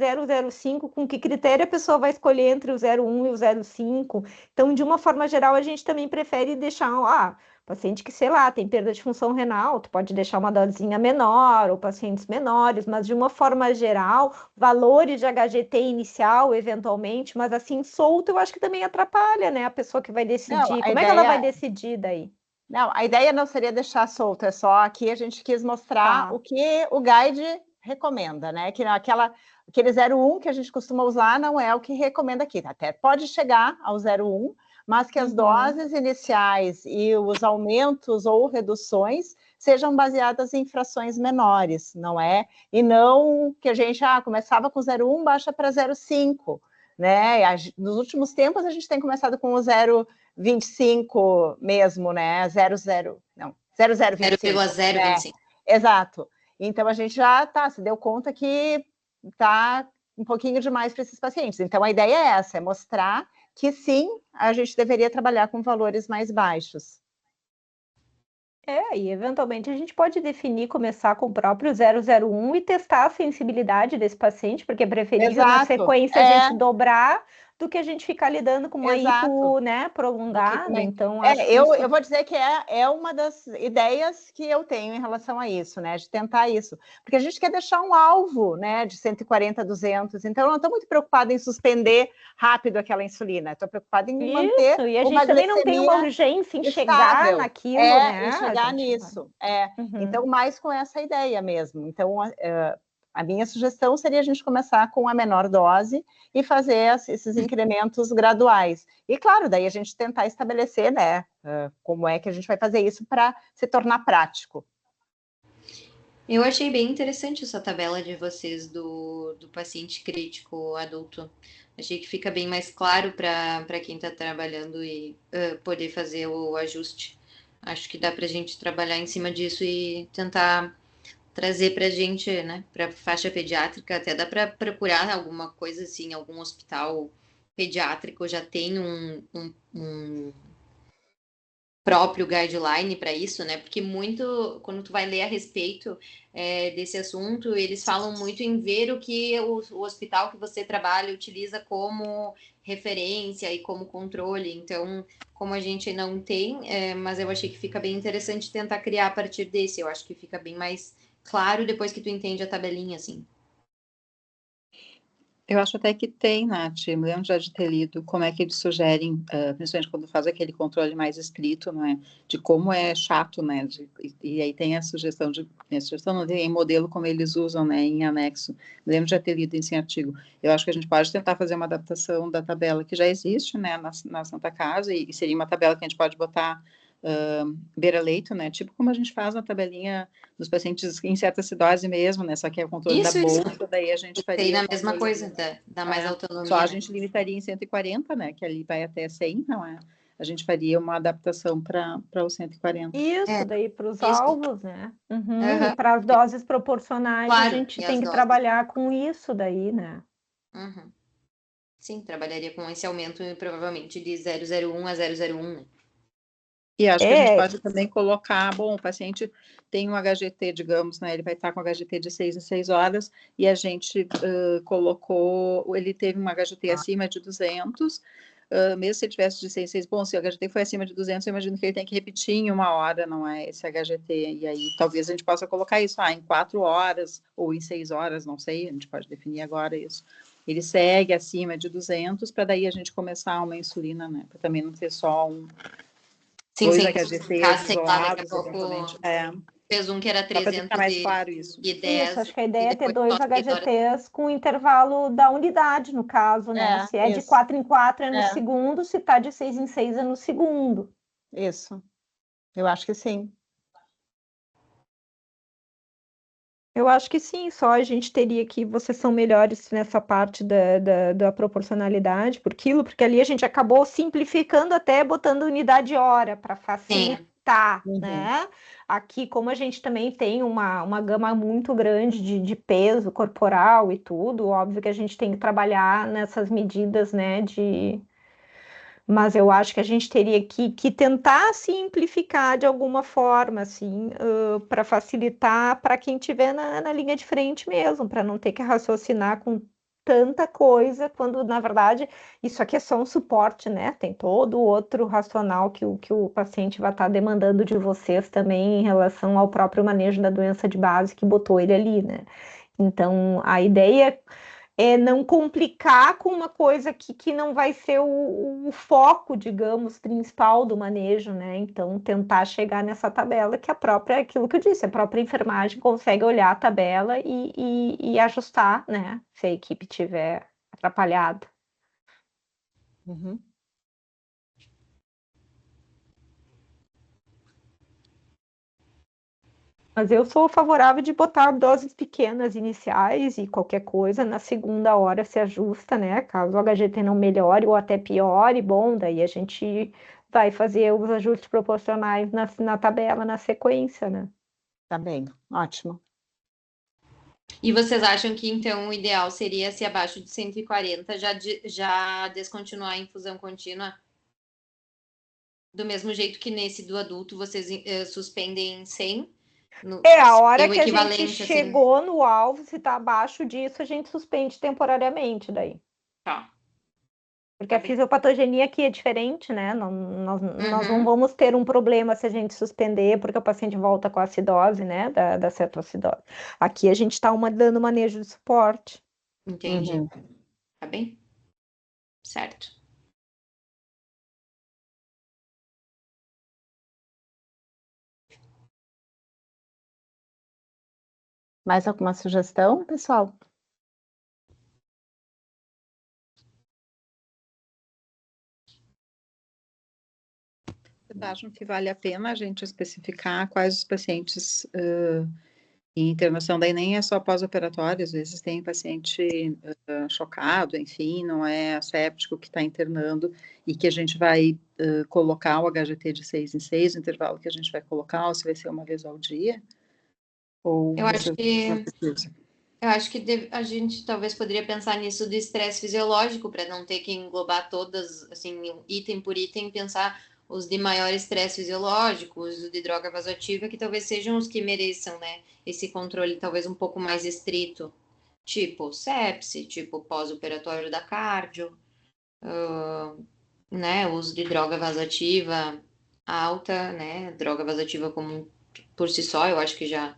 005, com que critério a pessoa vai escolher entre o 01 e o 05. Então, de uma forma geral, a gente também prefere deixar, paciente que, sei lá, tem perda de função renal, tu pode deixar uma dosezinha menor, ou pacientes menores, mas de uma forma geral, valores de HGT inicial, eventualmente, mas assim, solto, eu acho que também atrapalha, né, a pessoa que vai decidir. Como é que ela vai decidir daí? Não, a ideia não seria deixar solto, é só aqui a gente quis mostrar o que o guide recomenda, né? Que aquele 0,1 que a gente costuma usar não é o que recomenda aqui. Até pode chegar ao 0,1, mas que as doses iniciais e os aumentos ou reduções sejam baseadas em frações menores, não é? E não que a gente começava com 0,1, baixa para 0,5, né? Nos últimos tempos a gente tem começado com o 0,25 mesmo, né? 0,025. 0,025. Exato. Então a gente já se deu conta que está um pouquinho demais para esses pacientes. Então a ideia é essa, é mostrar que sim, a gente deveria trabalhar com valores mais baixos. E eventualmente a gente pode definir, começar com o próprio 001 e testar a sensibilidade desse paciente, porque é preferível na sequência a gente dobrar do que a gente ficar lidando com uma hipo, né, prolongada. Então, eu vou dizer que é uma das ideias que eu tenho em relação a isso, né, de tentar isso. Porque a gente quer deixar um alvo, né, de 140, 200. Então, eu não estou muito preocupada em suspender rápido aquela insulina. Estou preocupada em manter e a gente também não tem uma urgência em chegar naquilo, né? Em chegar nisso. Então, mais com essa ideia mesmo. Então, a minha sugestão seria a gente começar com a menor dose e fazer esses incrementos graduais. E, claro, daí a gente tentar estabelecer, né, como é que a gente vai fazer isso para se tornar prático. Eu achei bem interessante essa tabela de vocês do paciente crítico adulto. Achei que fica bem mais claro para quem está trabalhando e poder fazer o ajuste. Acho que dá para a gente trabalhar em cima disso e tentar trazer para a gente, né, para faixa pediátrica. Até dá para procurar alguma coisa assim, algum hospital pediátrico já tem um próprio guideline para isso, né? Porque quando tu vai ler a respeito desse assunto, eles falam muito em ver o que o hospital que você trabalha utiliza como referência e como controle. Então, como a gente não tem, mas eu achei que fica bem interessante tentar criar a partir desse. Eu acho que fica bem mais claro depois que tu entende a tabelinha, assim. Eu acho até que tem, Nath, me lembro já de ter lido como é que eles sugerem, principalmente quando faz aquele controle mais estrito, né, de como é chato, né, e aí tem a sugestão não tem modelo como eles usam, né, em anexo. Me lembro de já ter lido esse artigo. Eu acho que a gente pode tentar fazer uma adaptação da tabela que já existe, né, na Santa Casa, e seria uma tabela que a gente pode botar beira-leito, né, tipo como a gente faz na tabelinha dos pacientes em certa acidose mesmo, né, só que é o controle da bolsa, daí a gente Tem faria na o mesma controle coisa, dá mais só autonomia, a né? gente limitaria em 140, né, que ali vai até 100, não é? A gente faria uma adaptação para o 140. Isso, daí para os isso. alvos, né? E Aham. para as doses proporcionais, a Claro, gente e tem as que doses. trabalhar com isso daí, né? Uhum. Sim, trabalharia com esse aumento provavelmente de 001 a 001, né? E acho que a gente pode também colocar, bom, o paciente tem um HGT, digamos, né, ele vai estar com HGT de 6 em 6 horas, e a gente colocou, ele teve um HGT acima de 200, mesmo se ele tivesse de 6 em 6, bom, se o HGT foi acima de 200, eu imagino que ele tem que repetir em 1 hora, não é, esse HGT, e aí talvez a gente possa colocar isso, em 4 horas, ou em 6 horas, não sei, a gente pode definir agora isso. Ele segue acima de 200, para daí a gente começar uma insulina, né, para também não ter só dois HGTs isolados, eventualmente. Fez um que era Só para deixar mais claro isso. Isso, acho que a ideia é ter 2 HGTs com intervalo da unidade, no caso, né? Se é de 4 em 4 é no segundo, se está de 6 em 6 é no segundo. Isso. Eu acho que sim. Eu acho que sim, só a gente teria que vocês são melhores nessa parte da proporcionalidade por quilo, porque ali a gente acabou simplificando até botando unidade hora para facilitar, né? Aqui, como a gente também tem uma gama muito grande de peso corporal e tudo, óbvio que a gente tem que trabalhar nessas medidas, né, mas eu acho que a gente teria que tentar simplificar de alguma forma, assim, para facilitar para quem estiver na linha de frente mesmo, para não ter que raciocinar com tanta coisa, quando, na verdade, isso aqui é só um suporte, né? Tem todo outro racional que o paciente vai estar demandando de vocês também em relação ao próprio manejo da doença de base que botou ele ali, né? Então, a ideia é não complicar com uma coisa que não vai ser o foco, digamos, principal do manejo, né? Então, tentar chegar nessa tabela que a própria, aquilo que eu disse, a própria enfermagem consegue olhar a tabela e ajustar, né? Se a equipe tiver atrapalhada. Mas eu sou favorável de botar doses pequenas iniciais e qualquer coisa na segunda hora se ajusta, né? Caso o HGT não melhore ou até piore, bom, daí a gente vai fazer os ajustes proporcionais na tabela, na sequência, né? Tá bem, ótimo. E vocês acham que, então, o ideal seria, se abaixo de 140, já descontinuar a infusão contínua? Do mesmo jeito que nesse do adulto vocês suspendem 100? A hora que a gente chegou assim, no alvo, se tá abaixo disso, a gente suspende temporariamente daí. Tá. Porque a fisiopatogenia aqui é diferente, né? Nós não vamos ter um problema se a gente suspender, porque o paciente volta com a acidose, né? Da cetoacidose. Aqui a gente está dando manejo de suporte. Entendi. Tá bem? Certo. Mais alguma sugestão, pessoal? Vocês acham que vale a pena a gente especificar quais os pacientes em internação? Daí nem é só pós-operatório, às vezes tem paciente chocado, enfim, não é séptico que está internando e que a gente vai colocar o HGT de 6 em 6, o intervalo que a gente vai colocar, ou se vai ser uma vez ao dia? Ou eu acho que a gente talvez poderia pensar nisso do estresse fisiológico, para não ter que englobar todas, assim, item por item, pensar os de maior estresse fisiológico, os de droga vasoativa, que talvez sejam os que mereçam, né, esse controle talvez um pouco mais estrito, tipo sepse, tipo pós-operatório da cardio, né, uso de droga vasoativa alta, né, droga vasoativa como por si só, eu acho que já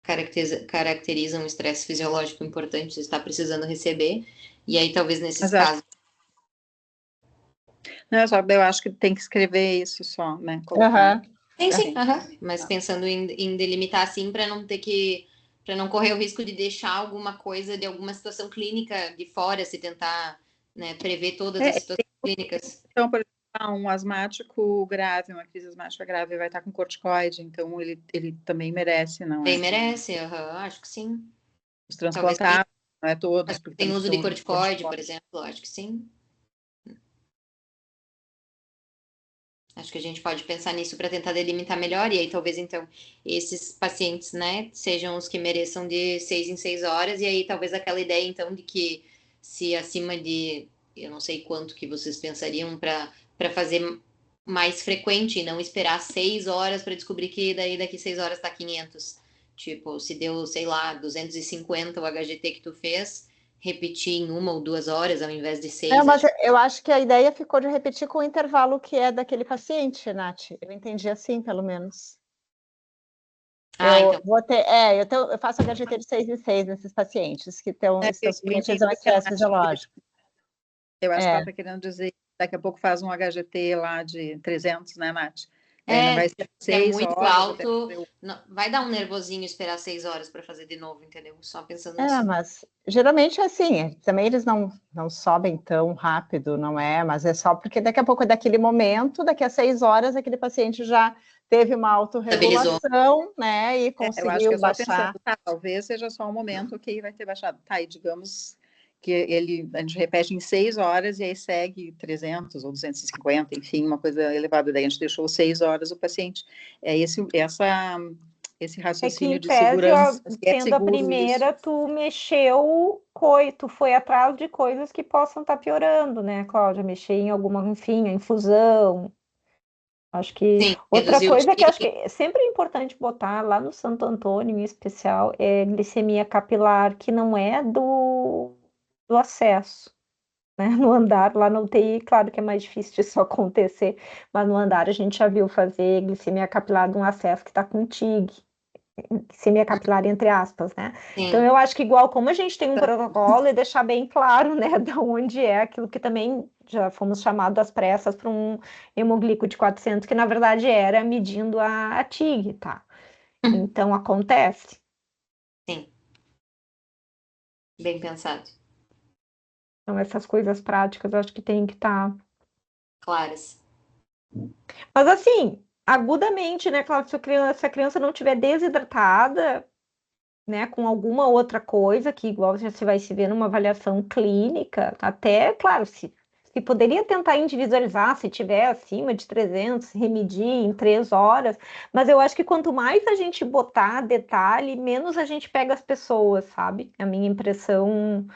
caracterizam um estresse fisiológico importante, você está precisando receber, e aí talvez nesses Mas casos. Não, só eu acho que tem que escrever isso só, né? Colocar. Sim. Mas pensando em delimitar assim para não ter que. Para não correr o risco de deixar alguma coisa de alguma situação clínica de fora, se tentar, né, prever todas as situações clínicas. Então, por exemplo, um asmático grave, uma crise asmática grave, vai estar com corticoide, então ele também merece, não é? Bem merece, acho que sim. Os transplantados, não é todos. Porque tem uso de corticoide, por exemplo, acho que sim. Acho que a gente pode pensar nisso para tentar delimitar melhor, e aí talvez então esses pacientes, né, sejam os que mereçam de 6 em 6 horas, e aí talvez aquela ideia então de que se acima de, eu não sei quanto que vocês pensariam para fazer mais frequente e não esperar 6 horas para descobrir que daí daqui 6 horas tá 500. Tipo, se deu, sei lá, 250 o HGT que tu fez, repetir em 1 ou 2 horas ao invés de 6. Mas eu acho que a ideia ficou de repetir com o intervalo que é daquele paciente, Nath. Eu entendi assim, pelo menos. Então. Eu faço HGT de 6 em 6 nesses pacientes que estão submetidos a um estresse fisiológico. Eu acho que ela está querendo dizer que daqui a pouco faz um HGT lá de 300, né, Nath? Não vai ser 6 muito horas, alto, não, vai dar um nervosinho esperar 6 horas para fazer de novo, entendeu? Só pensando nisso. Mas geralmente é assim, também eles não sobem tão rápido, não é? Mas é só porque daqui a pouco é daquele momento, daqui a 6 horas, aquele paciente já teve uma autorregulação, né? E conseguiu eu acho que é só baixar. Pensando, talvez seja só um momento que vai ter baixado. Tá, e digamos que a gente repete em 6 horas e aí segue 300 ou 250, enfim, uma coisa elevada. Daí a gente deixou 6 horas o paciente. Esse raciocínio de segurança. Sendo a primeira, isso. Tu mexeu, tu foi atrás de coisas que possam estar piorando, né, Cláudia? Mexer em alguma, enfim, a infusão. Acho que Sim, outra coisa que acho que é sempre importante botar lá no Santo Antônio, em especial, é glicemia capilar, que não é do acesso. Né? No andar, lá no UTI, claro que é mais difícil disso acontecer, mas no andar a gente já viu fazer glicemia capilar de um acesso que está com TIG, glicemia capilar entre aspas, né? Sim. Então eu acho que igual como a gente tem um protocolo, é deixar bem claro, né, de onde é aquilo que também já fomos chamados às pressas para um hemoglico de 400, que na verdade era medindo a TIG, tá? Então acontece. Sim. Bem pensado. Então essas coisas práticas eu acho que tem que estar claras. Mas assim, agudamente, né, Cláudia, se a criança não estiver desidratada, né, com alguma outra coisa, que igual já se vai se ver numa avaliação clínica, até, claro, se poderia tentar individualizar, se tiver acima de 300, remedir em 3 horas, mas eu acho que quanto mais a gente botar detalhe, menos a gente pega as pessoas, sabe? A minha impressão...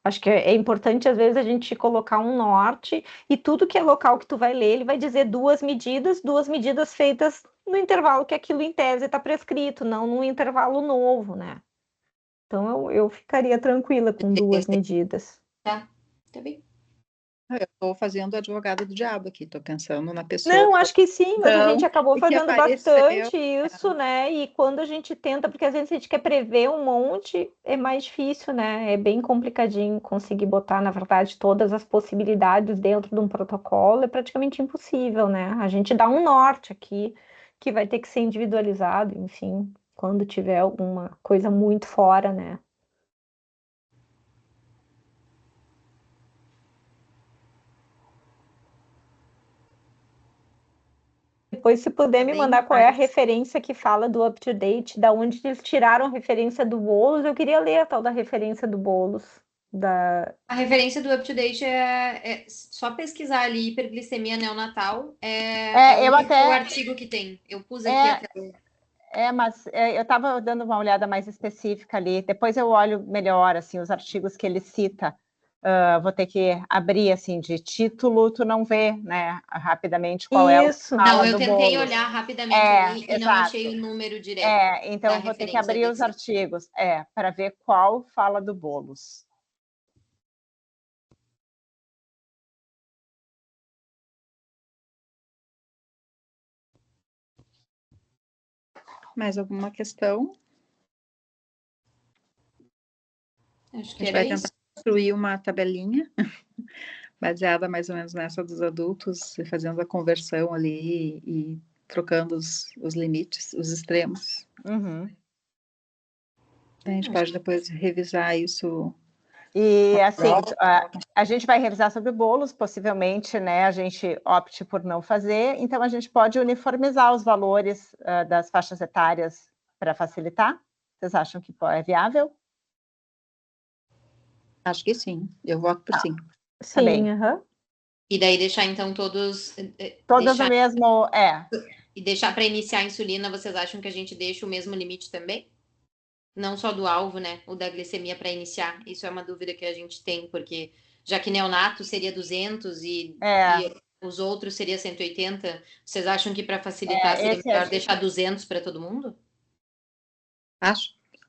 Acho que é importante, às vezes, a gente colocar um norte e tudo que é local que tu vai ler, ele vai dizer 2 medidas feitas no intervalo que aquilo em tese está prescrito, não num intervalo novo, né? Então, eu ficaria tranquila com 2 medidas. Tá bem. Eu estou fazendo advogado do diabo aqui, estou pensando na pessoa. Não, acho que sim, mas a gente acabou fazendo bastante isso, né? E quando a gente tenta, porque às vezes a gente quer prever um monte, é mais difícil, né? É bem complicadinho conseguir botar, na verdade, todas as possibilidades dentro de um protocolo, é praticamente impossível, né? A gente dá um norte aqui, que vai ter que ser individualizado, enfim, quando tiver alguma coisa muito fora, né? Depois, se puder me mandar qual é a referência que fala do up-to-date, da onde eles tiraram a referência do Boulos, eu queria ler a tal da referência do Boulos. A referência do up-to-date é só pesquisar ali hiperglicemia neonatal, o artigo que tem. Eu pus aqui aquela... Mas eu estava dando uma olhada mais específica ali, depois eu olho melhor, assim, os artigos que ele cita. Vou ter que abrir, assim, de título, tu não vê, né, rapidamente qual é o fala Não, eu tentei olhar rapidamente ali e não achei o número direto. Então eu vou ter que abrir os artigos, para ver qual fala do Boulos. Mais alguma questão? Acho A que gente era vai tentar isso. construir uma tabelinha baseada mais ou menos nessa dos adultos, e fazendo a conversão ali e trocando os limites, os extremos. Uhum. A gente pode depois revisar isso. E assim, a gente vai revisar sobre bolos, possivelmente, né, a gente opte por não fazer, então a gente pode uniformizar os valores das faixas etárias para facilitar? Vocês acham que é viável? Acho que sim, eu voto por sim. Também. Sim, aham. E daí deixar então todos. Todas deixar, o mesmo, E deixar para iniciar a insulina, vocês acham que a gente deixa o mesmo limite também? Não só do alvo, né? O da glicemia para iniciar. Isso é uma dúvida que a gente tem, porque já que neonato seria 200 e os outros seria 180, vocês acham que para facilitar seria esse melhor deixar 200 para todo mundo?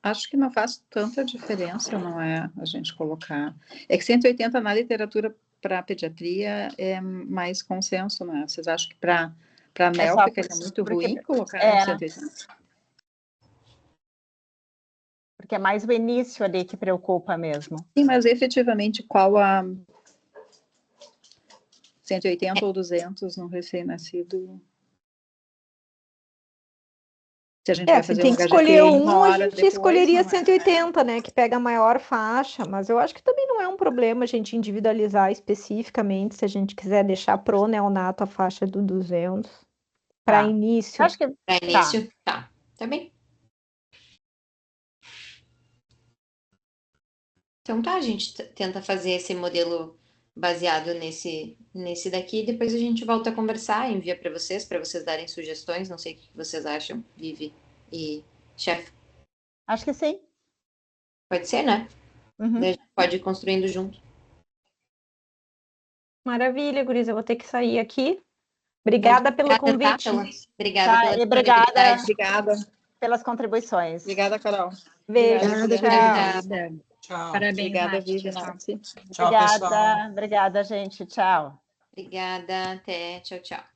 Acho que não faz tanta diferença, não é, a gente colocar. É que 180 na literatura para pediatria é mais consenso, não é? Vocês acham que para NEL só ficaria muito porque- ruim colocar 180? Porque é mais o início ali que preocupa mesmo. Sim, mas efetivamente qual a 180 ou 200 no recém-nascido? Se a gente vai Se fazer tem um que HGT escolher em uma um, a hora gente depois, escolheria não é? 180, né? Que pega a maior faixa, mas eu acho que também não é um problema a gente individualizar especificamente, se a gente quiser deixar pro neonato a faixa do 200 para Tá. início. Acho que Para início? Tá bem. Então tá, a gente tenta fazer esse modelo baseado nesse daqui, e depois a gente volta a conversar, envia para vocês darem sugestões. Não sei o que vocês acham, Vivi e chefe. acho que sim. Pode ser, né? Uhum. Daí a gente pode ir construindo junto. Maravilha, Guriz, eu vou ter que sair aqui. Obrigada pelo convite. Obrigada pela E obrigada Obrigada. pelas contribuições. Obrigada, Carol. Beijo. Obrigada, Tchau. Obrigada. Tchau. Parabéns, Obrigada, Nath. Vivi. Tchau. Nancy. Tchau, pessoal. Obrigada, gente. Tchau. Obrigada, até. Tchau, tchau.